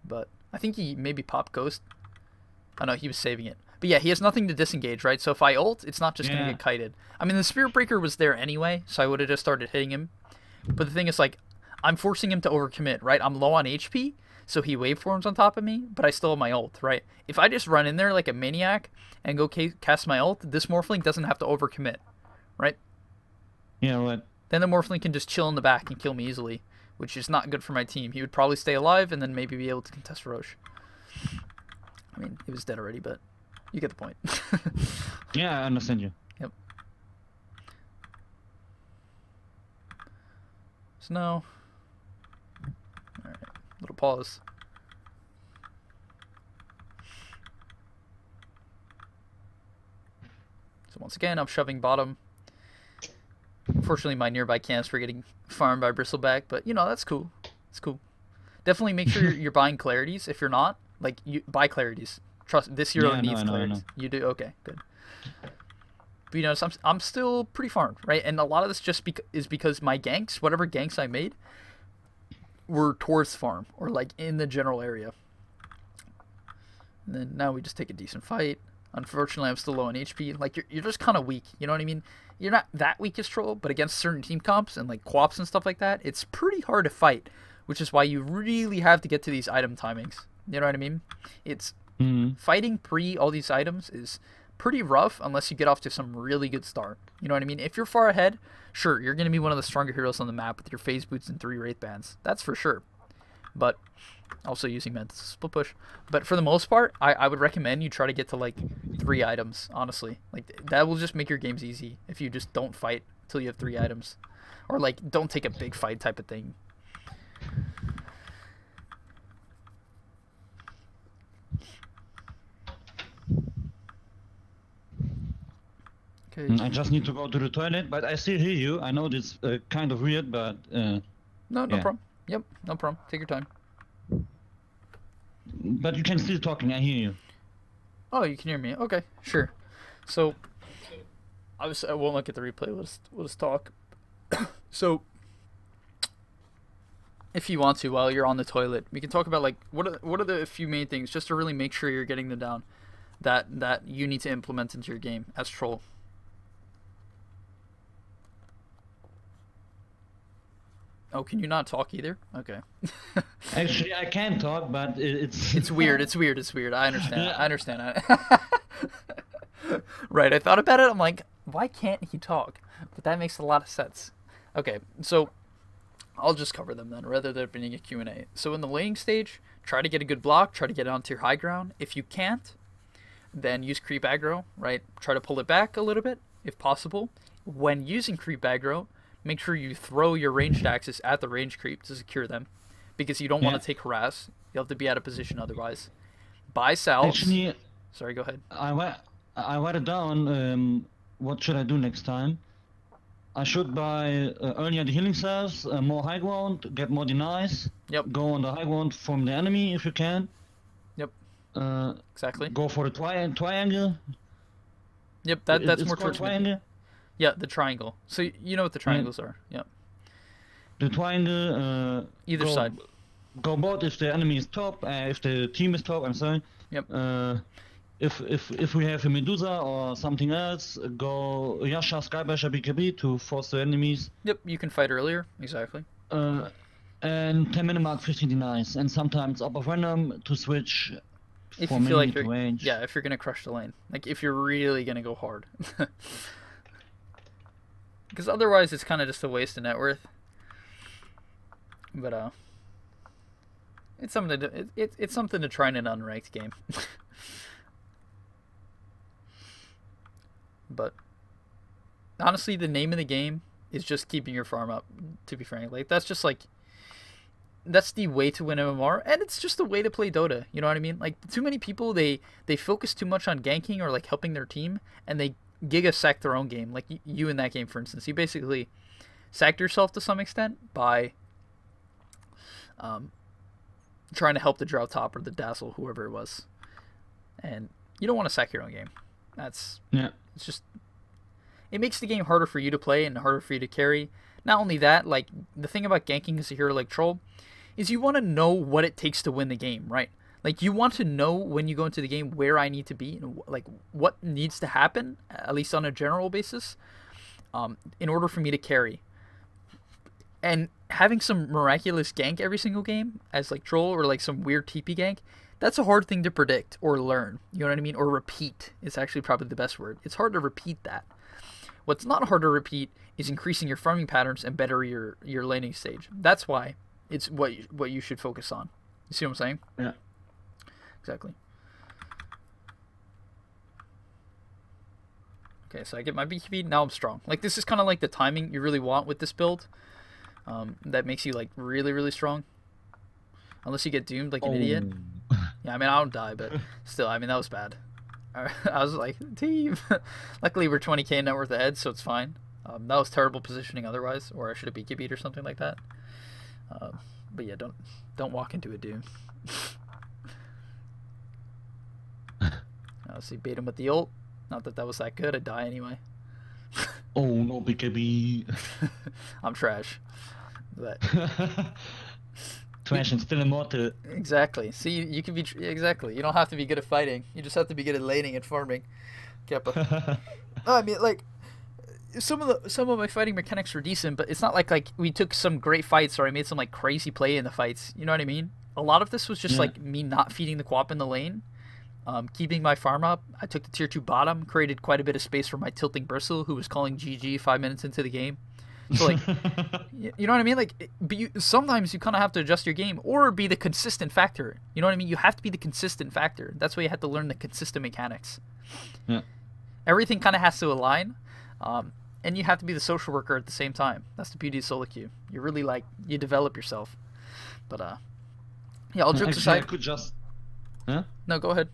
S1: But I think he maybe popped Ghost. Oh no, he was saving it. But yeah, he has nothing to disengage, right? So if I ult, it's not just going to get kited. I mean, the Spirit Breaker was there anyway, so I would have just started hitting him. But the thing is, like, I'm forcing him to overcommit, right? I'm low on HP, so he waveforms on top of me, but I still have my ult, right? If I just run in there like a maniac and go cast my ult, this Morphling doesn't have to overcommit, right?
S2: Yeah, right.
S1: Then the Morphling can just chill in the back and kill me easily, which is not good for my team. He would probably stay alive and then maybe be able to contest Roche. I mean, he was dead already, but you get the point.
S2: Yeah, I understand you.
S1: Yep. So now, alright, little pause. So once again, I'm shoving bottom. Unfortunately, my nearby camps were getting farmed by Bristleback, but you know, that's cool. It's cool. Definitely make sure you're buying clarities. If you're not, like, you buy clarities. Trust, this hero needs clarities. You do? Okay, good. But you know, so I'm still pretty farmed, right? And a lot of this just is because my ganks, whatever ganks I made, were towards farm, or like in the general area. And then now we just take a decent fight. Unfortunately, I'm still low on HP. Like, you're just kind of weak, you know what I mean? You're not that weak as Troll, but against certain team comps and like co-ops and stuff like that, it's pretty hard to fight, which is why you really have to get to these item timings. You know what I mean? It's fighting pre all these items is pretty rough unless you get off to some really good start. You know what I mean? If you're far ahead, sure, you're going to be one of the stronger heroes on the map with your phase boots and 3 wraith bands. That's for sure. But also using mental split push. But for the most part, I would recommend you try to get to like 3 items, honestly. Like, that will just make your games easy if you just don't fight till you have 3 items. Or like, don't take a big fight type of thing.
S2: I just need to go to the toilet, but I still hear you. I know this kind of weird, but
S1: no problem. Yep, no problem. Take your time.
S2: But you can still talking. I hear you.
S1: Oh, you can hear me. Okay, sure. So, I won't look at the replay. We'll just talk. So, if you want to, while you're on the toilet, we can talk about like what are the few main things just to really make sure you're getting them down that you need to implement into your game as Troll. Oh, can you not talk either? Okay.
S2: Actually, I can talk, but it's...
S1: It's weird. It's weird. It's weird. I understand. I understand. Right. I thought about it. I'm like, why can't he talk? But that makes a lot of sense. Okay. So I'll just cover them then, rather than being a Q&A. So in the laning stage, try to get a good block. Try to get it onto your high ground. If you can't, then use creep aggro, right? Try to pull it back a little bit, if possible. When using creep aggro, make sure you throw your ranged axes at the range creep to secure them, because you don't want to take harass. You'll have to be out of position otherwise. Buy salves.
S2: Actually,
S1: sorry, go ahead.
S2: I write it down. What should I do next time? I should buy earlier the healing salves, more high ground, get more denies.
S1: Yep.
S2: Go on the high ground from the enemy if you can.
S1: Yep. Exactly.
S2: Go for the triangle.
S1: Yep, that's more towards
S2: triangle.
S1: Yeah, the triangle. So you know what the triangles are. Yep.
S2: The triangle.
S1: Either side.
S2: Go both if the enemy is top, if the team is top. I'm sorry.
S1: Yep.
S2: If we have a Medusa or something else, go Yasha, Skybasher, BKB to force the enemies.
S1: Yep, you can fight earlier. Exactly.
S2: And 10-minute mark 15 denies, and sometimes up of random to switch
S1: If
S2: for
S1: you feel like
S2: melee to
S1: you're,
S2: range.
S1: yeah, if you're gonna crush the lane, like if you're really gonna go hard, because otherwise it's kind of just a waste of net worth. But it's something to it's something to try in an unranked game. But honestly, the name of the game is just keeping your farm up. To be frank, like that's just like that's the way to win MMR, and it's just the way to play Dota. You know what I mean? Like too many people they focus too much on ganking or like helping their team, and they giga sack their own game. Like you in that game, for instance, you basically sacked yourself to some extent by trying to help the Drought Top or the Dazzle, whoever it was, and you don't want to sack your own game. That's it's just it makes the game harder for you to play and harder for you to carry. Not only that, like the thing about ganking as a hero like Troll is you want to know what it takes to win the game, right? Like you want to know when you go into the game where I need to be and like what needs to happen, at least on a general basis, in order for me to carry. And having some miraculous gank every single game as like Troll or like some weird TP gank, that's a hard thing to predict or learn. You know what I mean? Or repeat. It's actually probably the best word. It's hard to repeat that. What's not hard to repeat is increasing your farming patterns and better your laning stage. That's why it's what you should focus on. You see what I'm saying?
S2: Yeah.
S1: Exactly. Okay, so I get my BKB. Now I'm strong. Like this is kind of like the timing you really want with this build. That makes you like really, really strong. Unless you get doomed like an idiot. Yeah, I mean I don't die, but still, I mean that was bad. I was like, team. Luckily we're 20k net worth ahead, so it's fine. That was terrible positioning otherwise, or I should have BKB'd or something like that. But yeah, don't walk into a doom. Let's see, bait him with the ult. Not that that was that good. I die anyway.
S2: Oh no, BKB.
S1: I'm trash. But
S2: trash and still immortal.
S1: Exactly. See, you can be exactly. You don't have to be good at fighting. You just have to be good at laning and farming. Kappa. No, I mean like some of my fighting mechanics were decent, but it's not like we took some great fights or I made some like crazy play in the fights. You know what I mean? A lot of this was just like me not feeding the Quap in the lane, keeping my farm up. I took the tier 2 bottom, created quite a bit of space for my tilting Bristle, who was calling GG 5 minutes into the game. So like, you know what I mean? Like, but sometimes you kind of have to adjust your game or be the consistent factor. You know what I mean? You have to be the consistent factor. That's why you have to learn the consistent mechanics.
S2: Yeah.
S1: Everything kind of has to align, and you have to be the social worker at the same time. That's the beauty of solo queue. You really like you develop yourself. But yeah, all jokes aside.
S2: I could just. Huh?
S1: No, go ahead.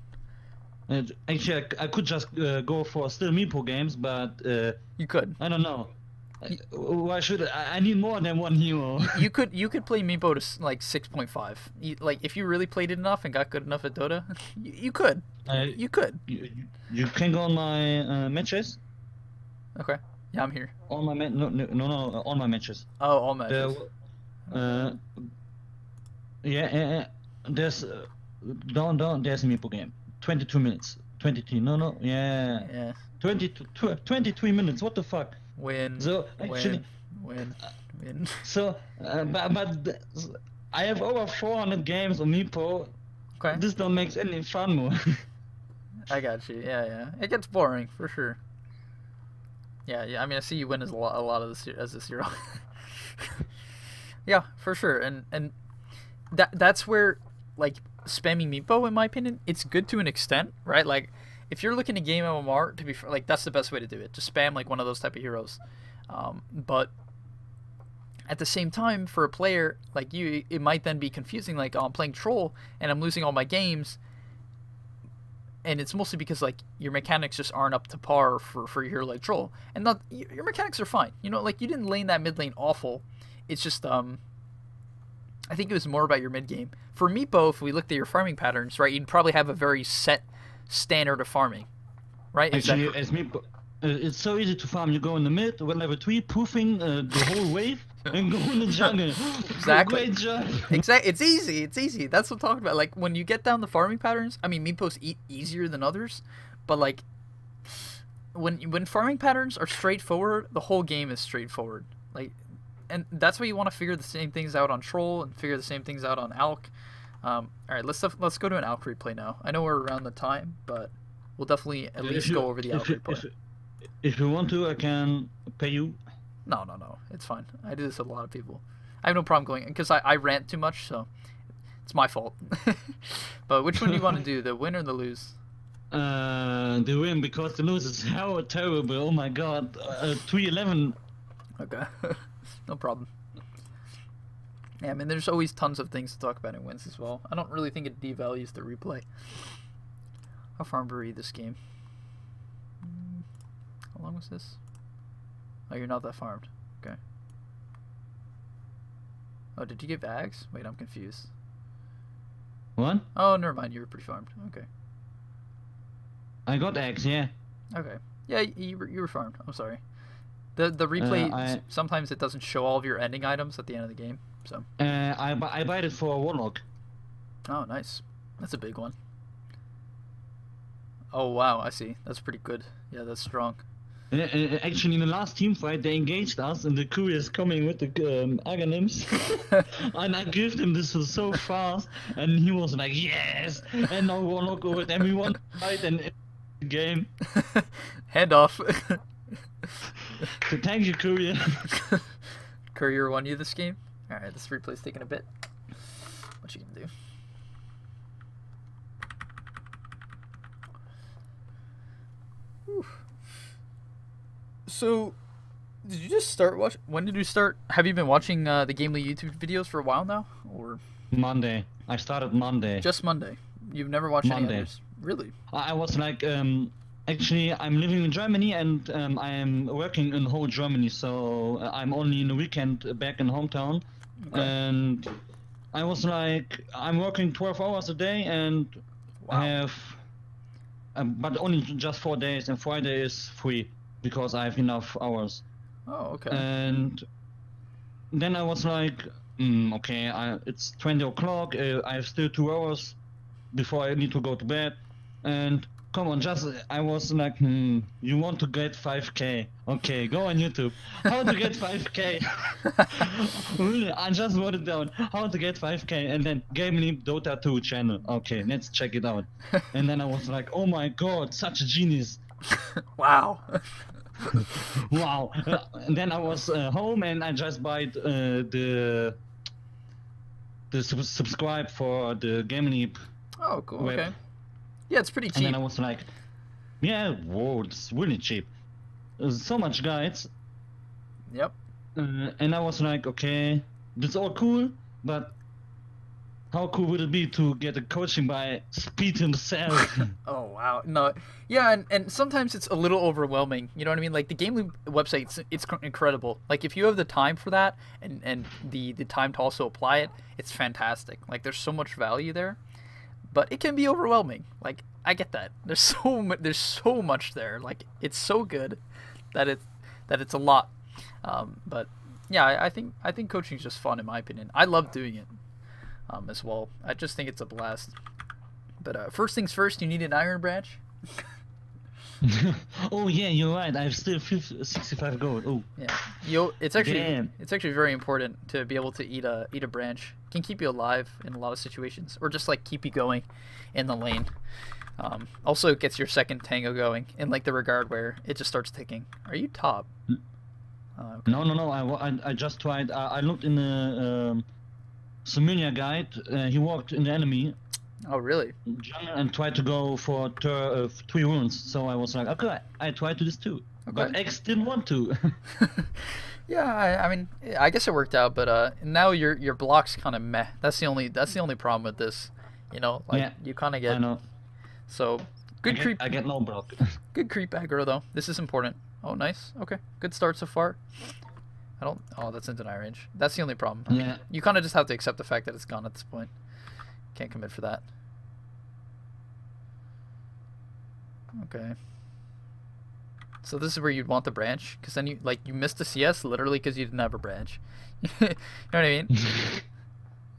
S2: Actually, I could just go for still Meepo games, but
S1: you could.
S2: I don't know. Why should I need more than one hero?
S1: You could play Meepo to like 6.5. Like if you really played it enough and got good enough at Dota, you could. You could.
S2: You can go on my matches.
S1: Okay. Yeah, I'm here.
S2: On my no, on my matches.
S1: Oh, all matches.
S2: Yeah. There's down. There's a Meepo game. 22 minutes. 22. No. Yeah.
S1: Yeah.
S2: 23 minutes. What the fuck?
S1: Win.
S2: So actually,
S1: win.
S2: So, but I have over 400 games on Meepo.
S1: Okay.
S2: This don't make any fun more.
S1: I got you. Yeah. It gets boring for sure. Yeah. I mean, I see you win as a lot of this as this hero. Yeah, for sure. And that's where like spamming Meepo, in my opinion, it's good to an extent, right? Like, if you're looking to game MMR, to be like, that's the best way to do it. Just spam like one of those type of heroes. But at the same time, for a player like you, it might then be confusing. Like, oh, I'm playing Troll and I'm losing all my games, and it's mostly because like your mechanics just aren't up to par for a hero like Troll. And not your mechanics are fine. You know, like you didn't lane that mid lane awful. It's just I think it was more about your mid game. For Meepo, if we looked at your farming patterns, right, you'd probably have a very set standard of farming, right?
S2: Actually, as Meepo, it's so easy to farm. You go in the mid, level 3, poofing the whole wave, and go in the jungle.
S1: Exactly.
S2: Great job.
S1: Exactly. It's easy. That's what I'm talking about. Like, when you get down the farming patterns, I mean, Meepo's easier than others, but like, when farming patterns are straightforward, the whole game is straightforward. Like, and that's why you want to figure the same things out on Troll and figure the same things out on Alch. All right, let's go to an Alch replay now. I know we're around the time, but we'll definitely at least go over the Alch replay.
S2: If you want to, I can pay you.
S1: No, it's fine. I do this with a lot of people. I have no problem going, because I rant too much, so it's my fault. But which one do you want to do, the win or the lose?
S2: The win, because the lose is how terrible. Oh my god, 3-11.
S1: Okay, no problem. Yeah, I mean, there's always tons of things to talk about in wins as well. I don't really think it devalues the replay. How farmed were you this game? How long was this? Oh, you're not that farmed. Okay. Oh, did you give Ags? Wait, I'm confused.
S2: What?
S1: Oh, never mind. You were pretty farmed. Okay.
S2: I got Ags, yeah.
S1: Okay. Yeah, you were farmed. I'm sorry. The replay, sometimes it doesn't show all of your ending items at the end of the game, so.
S2: I bought it for a Warlord.
S1: Oh, nice. That's a big one. Oh, wow, I see. That's pretty good. Yeah, that's strong.
S2: Actually, in the last team fight, they engaged us, and the courier is coming with the Alchemist. And I gave him this so fast, and he was like, yes! And now Warlock over it, and we won the fight and the game.
S1: Hand off.
S2: So thank you, courier.
S1: Courier won you this game? Alright, this replay's taking a bit. What you gonna do? Whew. So, did you just start watching? When did you start? Have you been watching the Gamely YouTube videos for a while now, or?
S2: Monday. I started Monday.
S1: Just Monday. You've never watched any others, really?
S2: I was like, actually, I'm living in Germany and I am working in whole Germany, so I'm only in the weekend back in hometown. Okay. And I was like, I'm working 12 hours a day and I have, but only just 4 days, and Friday is free because I have enough hours.
S1: Oh, okay.
S2: And then I was like, okay, it's 20 o'clock, I have still 2 hours before I need to go to bed, and come on, I was like, you want to get 5k? Okay, go on YouTube. How to get 5k? Really, I just wrote it down. How to get 5k, and then Gamely Dota 2 channel. Okay, let's check it out. And then I was like, oh my god, such a genius.
S1: Wow.
S2: Wow. And then I was home and I just bought the subscribe for the Gamely.
S1: Oh, cool. Web. Okay. Yeah, it's pretty cheap.
S2: And then I was like, yeah, whoa, it's really cheap. There's so much guides.
S1: Yep.
S2: And I was like, okay, that's all cool, but how cool would it be to get a coaching by Speeed himself?
S1: Oh, wow. No, yeah, and sometimes it's a little overwhelming. You know what I mean? Like, the Gamely website, it's incredible. Like, if you have the time for that and the time to also apply it, it's fantastic. Like, there's so much value there. But it can be overwhelming. Like, I get that. There's so much there. Like, it's so good that it's a lot. But yeah, I think coaching is just fun in my opinion. I love doing it as well. I just think it's a blast. But first things first, you need an iron branch.
S2: Oh yeah, you're right. I have still 65 gold. Oh
S1: yeah, it's actually very important to be able to eat a branch. It can keep you alive in a lot of situations, or just like keep you going in the lane. Also, it gets your second tango going in like the regard where it just starts ticking. Are you top?
S2: Okay. No. I just tried. I looked in the Sumunia guide. He walked in the enemy.
S1: Oh really?
S2: And tried to go for 3 runes. So I was like, okay, I tried to this too. Okay. But X didn't want to.
S1: Yeah, I mean, I guess it worked out, but now your block's kind of meh. That's the only problem with this. You know, like yeah, you kind of get.
S2: I know.
S1: So good creep.
S2: I get no block.
S1: Good creep aggro though. This is important. Oh, nice. Okay, good start so far. Oh, that's into deny range. That's the only problem. I mean, you kind of just have to accept the fact that it's gone at this point. Can't commit for that. Okay. So this is where you'd want the branch, because then you missed the CS literally because you didn't have a branch. You know what I mean?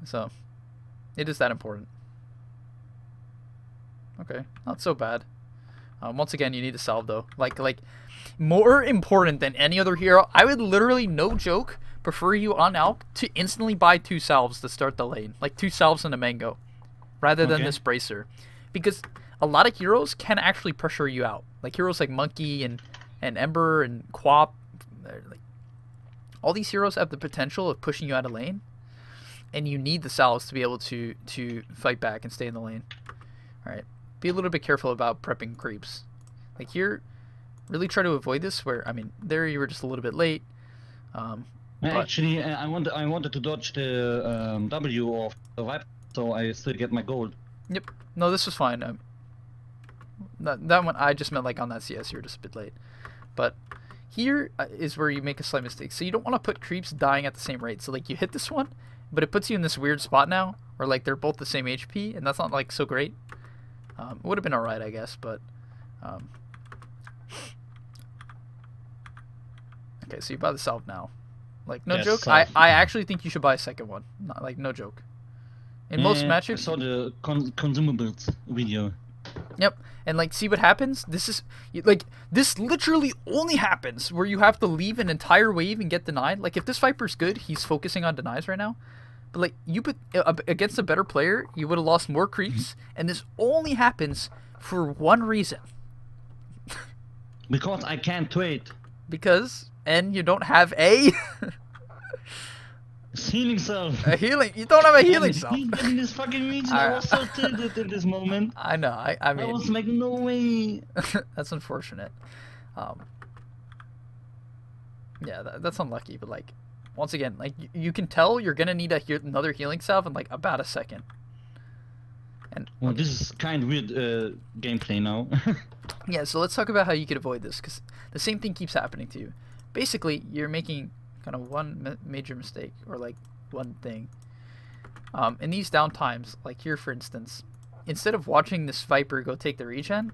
S1: So it is that important. Okay, not so bad. Once again, you need to salve though. Like more important than any other hero. I would literally, no joke, prefer you on Alch to instantly buy 2 salves to start the lane, like 2 salves and a mango, rather than this bracer, because a lot of heroes can actually pressure you out. Like heroes like Monkey and Ember and Quap, like all these heroes have the potential of pushing you out of lane, and you need the salves to be able to fight back and stay in the lane. All right, be a little bit careful about prepping creeps. Like here, really try to avoid this. Where I mean, there you were just a little bit late.
S2: Actually, I wanted to dodge the W of the Viper, so I still get my gold.
S1: Yep. No, this was fine. That one I just meant like on that CS, you're just a bit late. But here is where you make a slight mistake. So you don't want to put creeps dying at the same rate. So like you hit this one, but it puts you in this weird spot now, where like they're both the same HP, and that's not like so great. It would have been alright, I guess, but. Okay, so you buy the salve now. Like, no joke, I actually think you should buy a second one. Not, like, no joke. In most matches...
S2: I saw the consumables video.
S1: Yep, and, like, see what happens? This is... Like, this literally only happens where you have to leave an entire wave and get denied. Like, if this Viper's good, he's focusing on denies right now. But, like, you put... against a better player, you would have lost more creeps, and this only happens for one reason.
S2: Because I can't trade.
S1: Because... And you don't have a
S2: healing self.
S1: A healing. You don't have a healing self.
S2: In this fucking region, I was so tilted in this moment.
S1: I know. I mean,
S2: I was like, no way.
S1: That's unfortunate. Yeah, that's unlucky. But like, once again, like you can tell you're gonna need another healing salve in like about a second. And
S2: well, this is kind of weird gameplay now.
S1: Yeah. So let's talk about how you could avoid this, because the same thing keeps happening to you. Basically, you're making kind of one major mistake, or like one thing. In these down times, like here for instance, instead of watching this Viper go take the regen,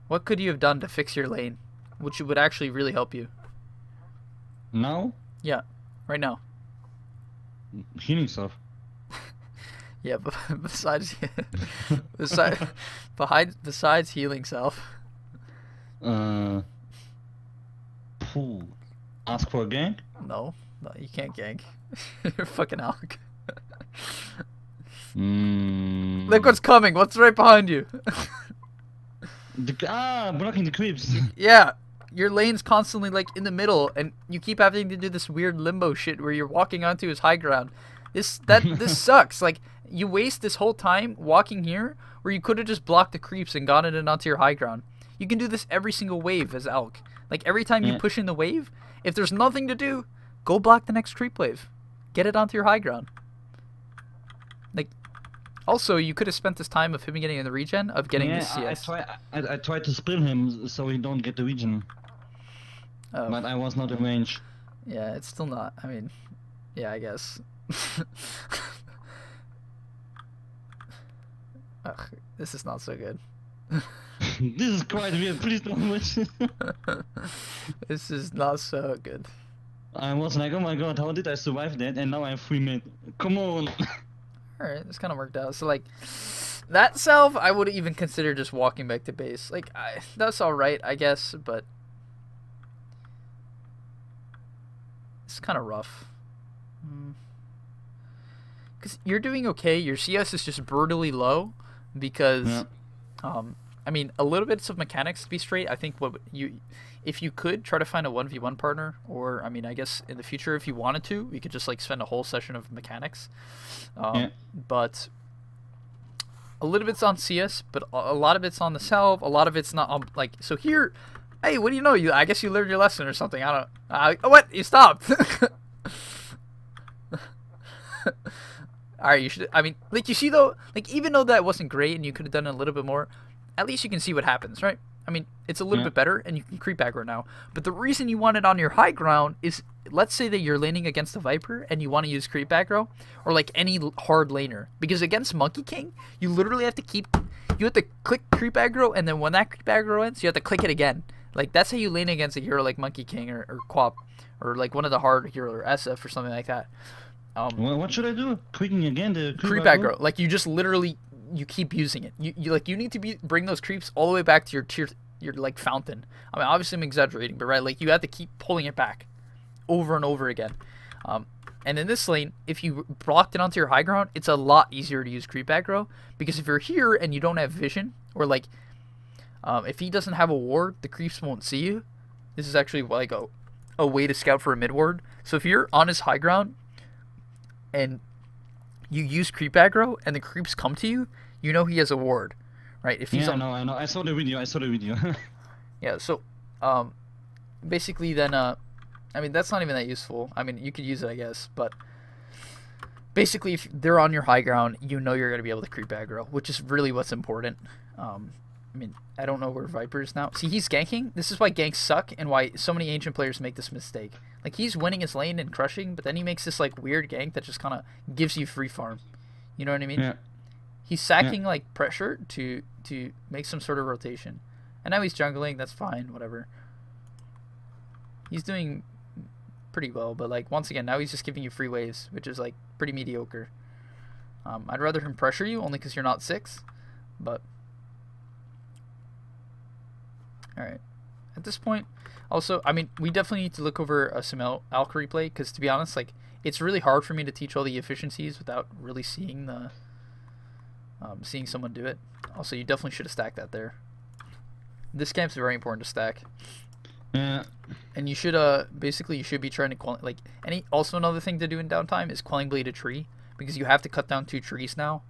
S1: what could you have done to fix your lane, which would actually really help you?
S2: Now?
S1: Yeah, right now.
S2: Healing stuff.
S1: Yeah, but besides healing self.
S2: Ask for a gank?
S1: No, you can't gank. You're fucking Alch. Look what's coming. What's right behind you?
S2: Blocking the creeps.
S1: Yeah, your lane's constantly like in the middle, and you keep having to do this weird limbo shit where you're walking onto his high ground. This sucks. Like you waste this whole time walking here where you could have just blocked the creeps and gotten it onto your high ground. You can do this every single wave as Alch. Like every time you push in the wave, if there's nothing to do, go block the next creep wave. Get it onto your high ground. Like, also you could have spent this time of him getting in the regen of getting the CS.
S2: I tried to spill him so he don't get the regen.
S1: Oh.
S2: But I was not in range.
S1: Yeah, it's still not. I mean, yeah, I guess. Ugh, this is not so good.
S2: This is quite weird, please don't wish.
S1: This is not so good.
S2: I was like, oh my god, how did I survive that? And now I'm 3 mid. Come on.
S1: Alright, this kind of worked out. So like, that salve, I would even consider just walking back to base. Like, that's alright, I guess, but it's kind of rough. Because you're doing okay, your CS is just brutally low, because, I mean, a little bit of mechanics to be straight. I think if you could try to find a 1v1 partner, or I mean, I guess in the future if you wanted to, we could just like spend a whole session of mechanics. But a little bit's on CS, but a lot of it's on the salve. A lot of it's not on, like, so here. Hey, what do you know? I guess you learned your lesson or something. I don't. Oh, what? You stopped. All right, you should. I mean, like you see though, like even though that wasn't great and you could have done a little bit more, at least you can see what happens, right? I mean, it's a little bit better, and you can creep aggro now. But the reason you want it on your high ground is, let's say that you're laning against a Viper and you want to use creep aggro, or like any hard laner. Because against Monkey King, you literally have to click creep aggro, and then when that creep aggro ends, you have to click it again. Like, that's how you lane against a hero like Monkey King or Quap, or like one of the hard hero, or SF or something like that.
S2: Well, what should I do? Clicking again the
S1: creep aggro. Like, you just literally... You keep using it. You need to bring those creeps all the way back to your like fountain. I mean, obviously I'm exaggerating, but right, like you have to keep pulling it back over and over again. And in this lane, if you blocked it onto your high ground, it's a lot easier to use creep aggro, because if you're here and you don't have vision, or like if he doesn't have a ward, the creeps won't see you. This is actually like a way to scout for a mid ward. So if you're on his high ground and you use creep aggro and the creeps come to you, you know he has a ward, right? If he's
S2: I know. I saw the video.
S1: Yeah, so basically then I mean, that's not even that useful. I mean, you could use it, I guess, but basically if they're on your high ground, you know you're going to be able to creep aggro, which is really what's important. I mean, I don't know where Viper is now. See, he's ganking. This is why ganks suck and why so many ancient players make this mistake. Like, he's winning his lane and crushing, but then he makes this, like, weird gank that just kind of gives you free farm. You know what I mean?
S2: Yeah.
S1: He's sacking, like, pressure to make some sort of rotation. And now he's jungling. That's fine. Whatever. He's doing pretty well, but, like, once again, now he's just giving you free waves, which is, like, pretty mediocre. I'd rather him pressure you, only because you're not 6, but... Alright. At this point, also, I mean, we definitely need to look over some Alch replay, because to be honest, like, it's really hard for me to teach all the efficiencies without really seeing the seeing someone do it. Also, you definitely should have stacked that there. This camp's very important to stack.
S2: Yeah.
S1: And you should basically you should be trying to like also another thing to do in downtime is quelling bleed a tree, because you have to cut down 2 trees now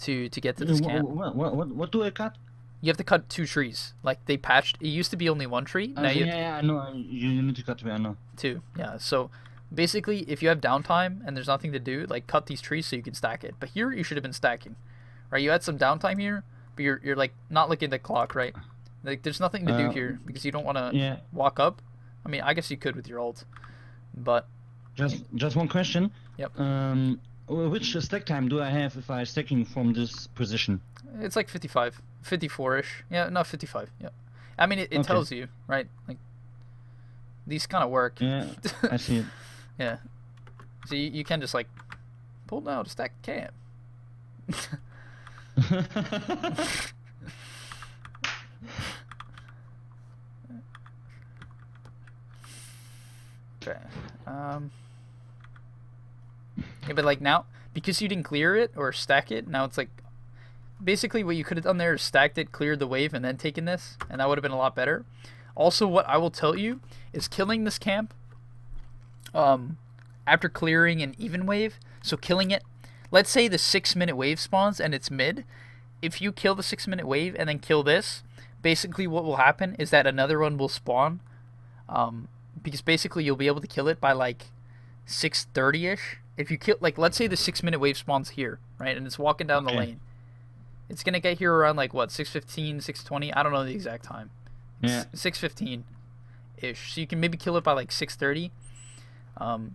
S1: to get to this camp.
S2: What do I cut?
S1: You have to cut 2 trees. Like, they patched. It used to be only 1 tree. Now
S2: I know. You need to cut 2. I know.
S1: 2. Yeah. So basically, if you have downtime and there's nothing to do, like, cut these trees so you can stack it. But here you should have been stacking, right? You had some downtime here, but you're like not looking at the clock, right? Like, there's nothing to do here because you don't want to walk up. I mean, I guess you could with your ult, but
S2: just one question.
S1: Yep.
S2: Which stack time do I have if I'm stacking from this position?
S1: It's like 55, 54-ish. Yeah, no, 55. Yeah. I mean, it tells you, right? Like, these kind of work.
S2: Yeah, I see it.
S1: Yeah. So you can just, like, pull down to stack camp. Okay. Yeah, but like now, because you didn't clear it or stack it, now it's like basically what you could have done there is stacked it, cleared the wave, and then taken this, and that would have been a lot better. Also, what I will tell you is killing this camp after clearing an even wave, so killing it, let's say the 6-minute wave spawns and it's mid. If you kill the 6-minute wave and then kill this, basically what will happen is that another one will spawn, because basically you'll be able to kill it by like 6:30ish. If you kill, like, let's say the 6-minute wave spawns here, right, and it's walking down the lane, it's gonna get here around like what, 6:15, 6:20. I don't know the exact time.
S2: Yeah.
S1: 6:15-ish. So you can maybe kill it by like 6:30, and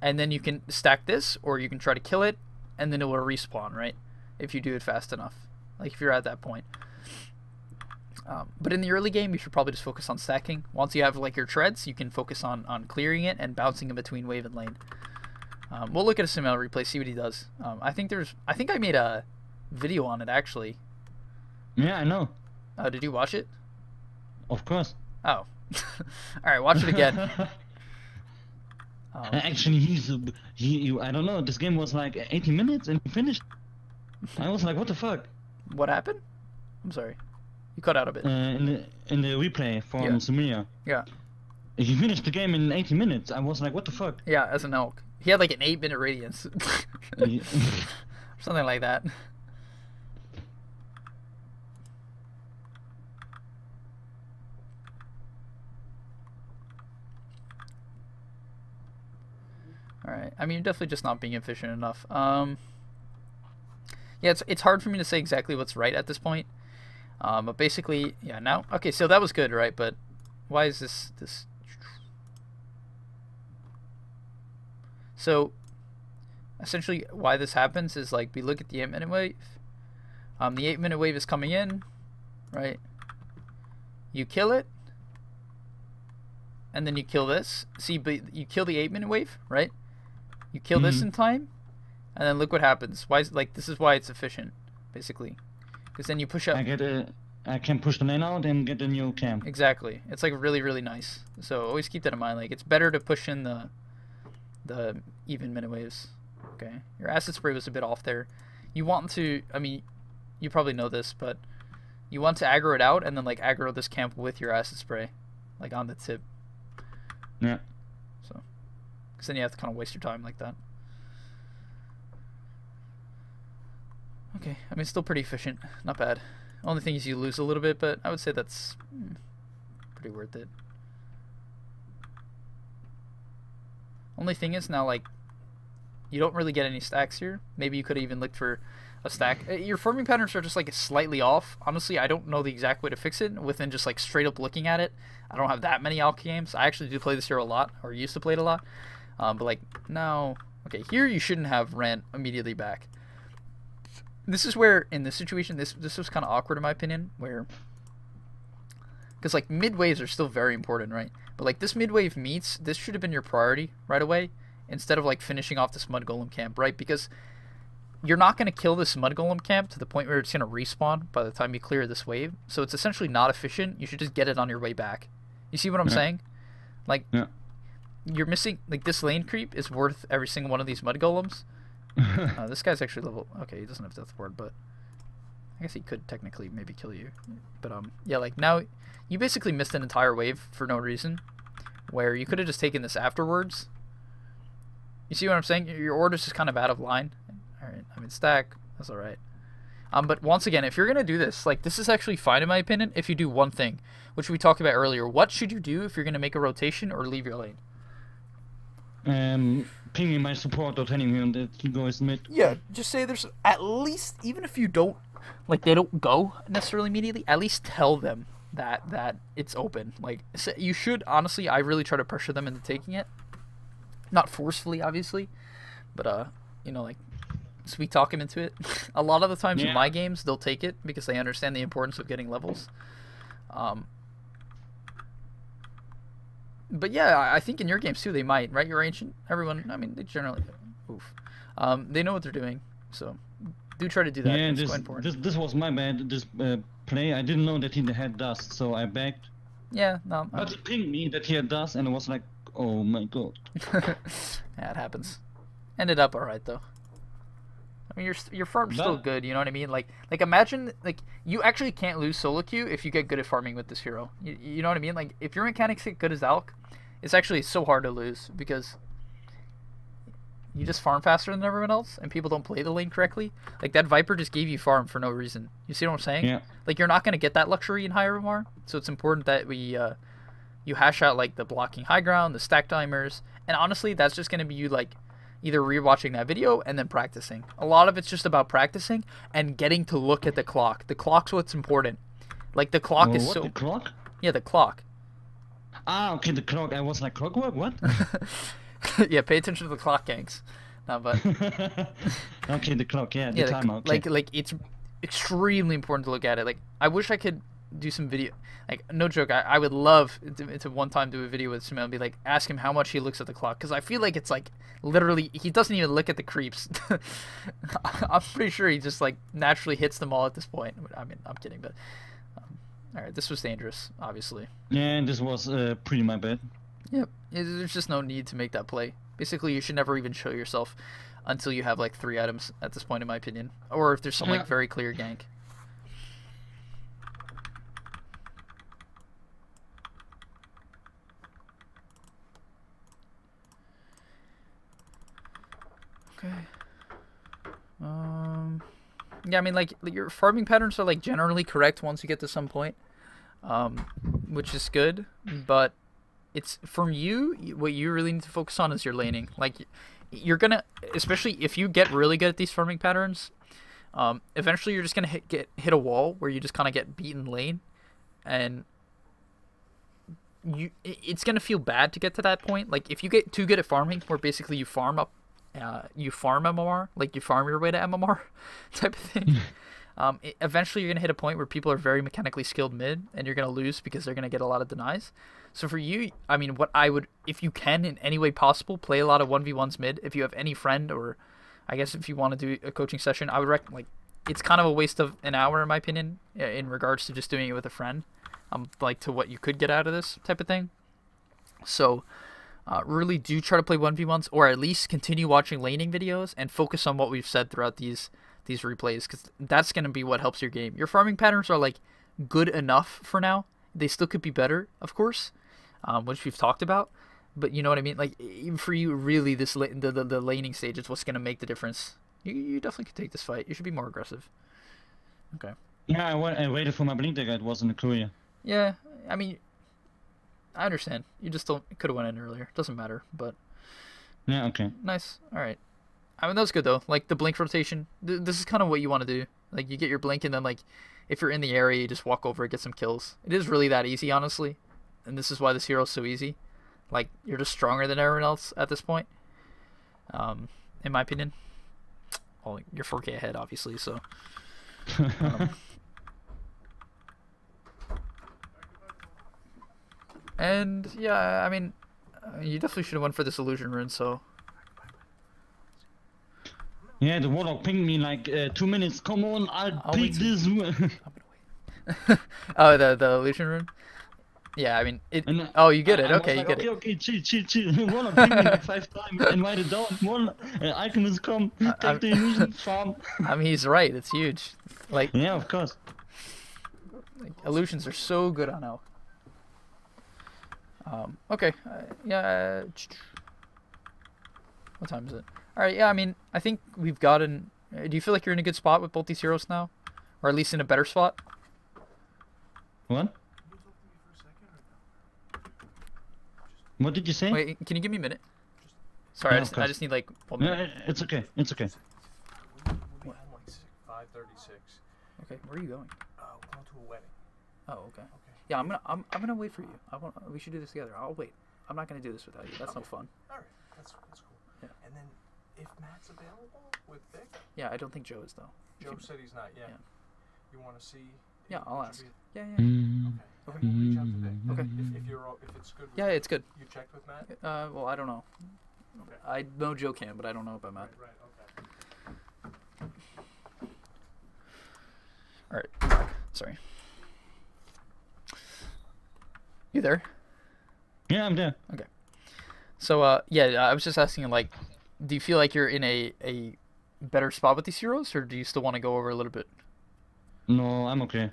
S1: then you can stack this, or you can try to kill it, and then it will respawn, right? If you do it fast enough, like if you're at that point. But in the early game, you should probably just focus on stacking. Once you have like your treads, you can focus on clearing it and bouncing in between wave and lane. We'll look at a Simel replay, see what he does. I think I made a video on it actually.
S2: Yeah, I know.
S1: Did you watch it?
S2: Of course.
S1: Oh. Alright, watch it again.
S2: Actually, I don't know, this game was like 80 minutes and he finished. I was like, what the fuck?
S1: What happened? I'm sorry. You cut out a bit.
S2: In the replay from Sumia.
S1: Yeah.
S2: He finished the game in 80 minutes. I was like, what the fuck?
S1: Yeah, as an elk. He had like an 8-minute radiance. Something like that. Alright. I mean, you're definitely just not being efficient enough. Yeah, it's hard for me to say exactly what's right at this point. But basically, yeah, now... Okay, so that was good, right? But why is this... So, essentially, why this happens is, like, we look at the 8-minute wave. The 8-minute wave is coming in, right? You kill it. And then you kill this. See, but you kill the 8-minute wave, right? You kill this in time. And then look what happens. Why is, like, this is why it's efficient, basically. Because then you push up.
S2: I can push the lane out and get a new camp.
S1: Exactly. It's like really, really nice. So always keep that in mind. Like, it's better to push in the the even minute waves. Okay, your acid spray was a bit off there. You want to, I mean, you probably know this, but you want to aggro it out and then like aggro this camp with your acid spray, like on the tip.
S2: Yeah.
S1: So, because then you have to kind of waste your time like that. Okay, I mean, still pretty efficient, not bad. Only thing is you lose a little bit, but I would say that's pretty worth it. Only thing is now, like, you don't really get any stacks here. Maybe you could have even looked for a stack. Your farming patterns are just like slightly off. Honestly, I don't know the exact way to fix it within just like straight up looking at it. I don't have that many Alch games. I actually do play this hero a lot, or used to play it a lot. But like now, okay, here you shouldn't have ran immediately back. This is where, in this situation, this was kind of awkward in my opinion, where, because like mid waves are still very important, right? But like this mid wave meets, this should have been your priority right away, instead of like finishing off this mud golem camp, right? Because you're not going to kill this mud golem camp to the point where it's going to respawn by the time you clear this wave. So it's essentially not efficient. You should just get it on your way back. You see what I'm saying? Like, you're missing, like this lane creep is worth every single one of these mud golems. This guy's actually level, okay, he doesn't have death ward, but I guess he could technically maybe kill you. But yeah, like now you basically missed an entire wave for no reason, where you could have just taken this afterwards. You see what I'm saying? Your order's just kind of out of line. Alright, I mean, stack, that's alright. But once again, if you're going to do this, like, this is actually fine in my opinion if you do one thing, which we talked about earlier. What should you do if you're going to make a rotation or leave your lane?
S2: Pinging my support or telling him that he goes mid.
S1: Yeah, just say there's, at least, even if you don't, like, they don't go necessarily immediately, at least tell them that it's open. Like, so you should, honestly, I really try to pressure them into taking it. Not forcefully, obviously, but, you know, like, sweet talk him into it. A lot of the times in my games, they'll take it because they understand the importance of getting levels. But yeah, I think in your games too, they might, right? You're ancient. Everyone, I mean, they generally, they know what they're doing. So do try to do that.
S2: Yeah,
S1: it's quite important.
S2: this was my bad. This play, I didn't know that he had dust, so I backed.
S1: Yeah, no.
S2: But he pinged me that he had dust, and I was like, oh my god.
S1: Yeah, it happens. Ended up alright though. I mean, your farm's still good, you know what I mean? Like imagine, like, you actually can't lose solo queue if you get good at farming with this hero. You know what I mean? Like, if your mechanics get good as Alch, it's actually so hard to lose because you just farm faster than everyone else and people don't play the lane correctly. Like, that Viper just gave you farm for no reason. You see what I'm saying?
S2: Yeah.
S1: Like, you're not going to get that luxury in higher MMR, so it's important that you hash out, like, the blocking high ground, the stack timers, and honestly, that's just going to be you, like, either rewatching that video and then practicing. A lot of it's just about practicing and getting to look at the clock. The clock's what's important. Like, the clock is so...
S2: The clock?
S1: Yeah, the clock.
S2: Ah, okay, the clock. I was like, clockwork? What?
S1: Yeah, pay attention to the clock, gangs. No, but...
S2: Okay, the clock, yeah, the timer. Okay.
S1: Like, it's extremely important to look at it. Like, I wish I could do some video... Like, no joke, I would love to one time do a video with Simone and be like, ask him how much he looks at the clock. Because I feel like it's like, literally, he doesn't even look at the creeps. I'm pretty sure he just, like, naturally hits them all at this point. I mean, I'm kidding, but... Alright, this was dangerous, obviously.
S2: Yeah, and this was pretty my bad.
S1: Yep, there's just no need to make that play. Basically, you should never even show yourself until you have, like, 3 items at this point, in my opinion. Or if there's some, like, very clear gank. Okay. Yeah, I mean, like, your farming patterns are, like, generally correct once you get to some point, which is good, but it's, from you, what you really need to focus on is your laning. Like, you're gonna, especially if you get really good at these farming patterns, eventually you're just gonna hit a wall where you just kind of get beaten lane, and it's gonna feel bad to get to that point. Like, if you get too good at farming, where basically you farm up, you farm MMR, like you farm your way to MMR type of thing. Eventually you're going to hit a point where people are very mechanically skilled mid, and you're going to lose because they're going to get a lot of denies. So for you, I mean, what I would, if you can in any way possible, play a lot of 1v1s mid. If you have any friend, or I guess if you want to do a coaching session, I would recommend, like, it's kind of a waste of an hour in my opinion, in regards to just doing it with a friend, like, to what you could get out of this type of thing. So Really do try to play 1v1s, or at least continue watching laning videos and focus on what we've said throughout these replays, because that's going to be what helps your game. Your farming patterns are like good enough for now. They still could be better, of course, which we've talked about. But you know what I mean? Like, even for you, really, the laning stage is what's going to make the difference. You definitely could take this fight. You should be more aggressive. Okay.
S2: Yeah, I waited for my blink dagger. It wasn't a courier.
S1: Yeah, I mean, I understand. You just don't could have went in earlier. Doesn't matter, but
S2: Yeah, okay.
S1: nice. All right. I mean, that was good though. Like the blink rotation. This is kind of what you want to do. Like you get your blink, and then like if you're in the area, you just walk over it, get some kills. It is really that easy, honestly. And this is why this hero's so easy. Like you're just stronger than everyone else at this point. In my opinion. Well, you're 4K ahead, obviously. So. And yeah, I mean, you definitely should have went for this illusion rune. So.
S2: Yeah, the Warlord pinged me like 2 minutes. Come on, I'll pick this.
S1: I'm gonna wait. Oh, the illusion rune. Yeah, I mean it. Oh, you get it. Okay, you get it.
S2: Okay, chill. Warlord pinged me like 5 times. Invite it down. Warlord, Alchemist, come. Take the illusion farm.
S1: I mean, he's right. It's huge. Like.
S2: Yeah, of course.
S1: Like, illusions are so good on Alch. Okay. Yeah. What time is it? Alright, yeah, I mean, I think we've gotten... do you feel like you're in a good spot with both these heroes now? Or at least in a better spot?
S2: What? What did you say?
S1: Wait, can you give me a minute? Sorry,
S2: Yeah,
S1: I just need like 1 minute.
S2: No, it's okay. It's okay.
S3: We had like 5:36.
S1: Okay, where are you going?
S3: We're going to a wedding.
S1: Oh, okay.
S3: Okay.
S1: Yeah, I'm gonna wait for you. We should do this together. I'll wait. I'm not gonna do this without you. That's no fun.
S3: All right. That's cool.
S1: Yeah.
S3: And then if Matt's available with Vic,
S1: Yeah, I don't think Joe is though.
S3: Joe said he's not yet.
S1: Yeah.
S3: You want to see?
S1: Yeah, I'll
S3: if
S1: ask.
S3: it
S1: Yeah.
S3: should be- Okay. We'll reach out to Vic.
S1: Okay.
S3: If it's good. With
S1: Yeah, it's good.
S3: You checked with Matt.
S1: Well, I don't know.
S3: Okay.
S1: I know Joe can, but I don't know about Matt.
S3: Right. Okay.
S1: Alright, I'm back. Sorry. You there?
S2: Yeah, I'm there.
S1: Okay. So, yeah, I was just asking, like, do you feel like you're in a better spot with these heroes, or do you still want to go over a little bit?
S2: No, I'm okay.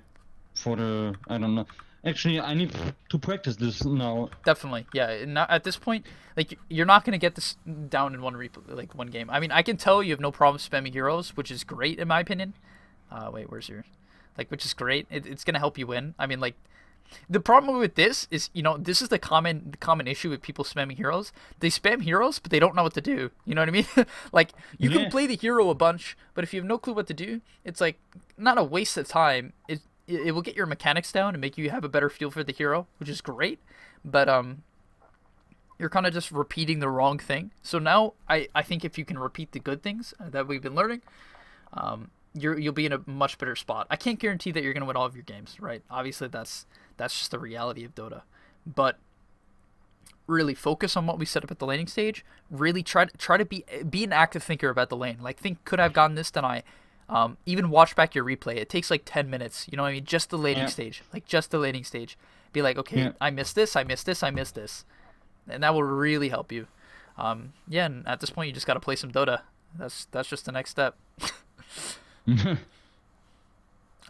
S2: For the... I don't know. Actually, I need to practice this now.
S1: Definitely, yeah. Not, at this point, like, you're not going to get this down in one game. I mean, I can tell you have no problem spamming heroes, which is great, in my opinion. Wait, where's your... Like, which is great. It's going to help you win. I mean, like... The problem with this is, you know, this is the common issue with people spamming heroes. They spam heroes, but they don't know what to do. You know what I mean? Like, you can play the hero a bunch, but if you have no clue what to do, it's like not a waste of time. It will get your mechanics down and make you have a better feel for the hero, which is great. But you're kind of just repeating the wrong thing. So now I think if you can repeat the good things that we've been learning, you'll be in a much better spot. I can't guarantee that you're gonna win all of your games, right? Obviously, that's just the reality of Dota. But really focus on what we set up at the laning stage. Really try to be an active thinker about the lane. Like, think, could I have gotten this? Then even watch back your replay. It takes like 10 minutes. You know what I mean? Just the laning stage. Like, just the laning stage. Be like, okay, I missed this. I missed this. I missed this. And that will really help you. Yeah, and at this point, you just got to play some Dota. That's just the next step.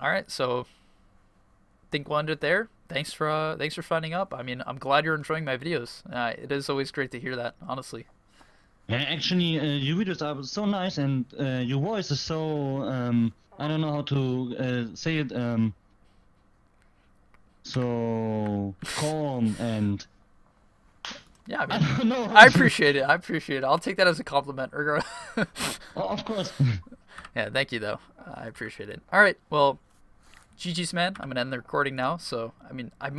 S1: All right, so think we'll end it there. Thanks for signing up. I mean, I'm glad you're enjoying my videos. It is always great to hear that, honestly.
S2: Yeah, actually, your videos are so nice, and your voice is so I don't know how to say it. So calm and.
S1: Yeah, I mean,
S2: I don't know.
S1: I appreciate it. I'll take that as a compliment.
S2: Oh, of course.
S1: Yeah, thank you though. I appreciate it. All right, well, GG's man. I'm gonna end the recording now. So, I mean, I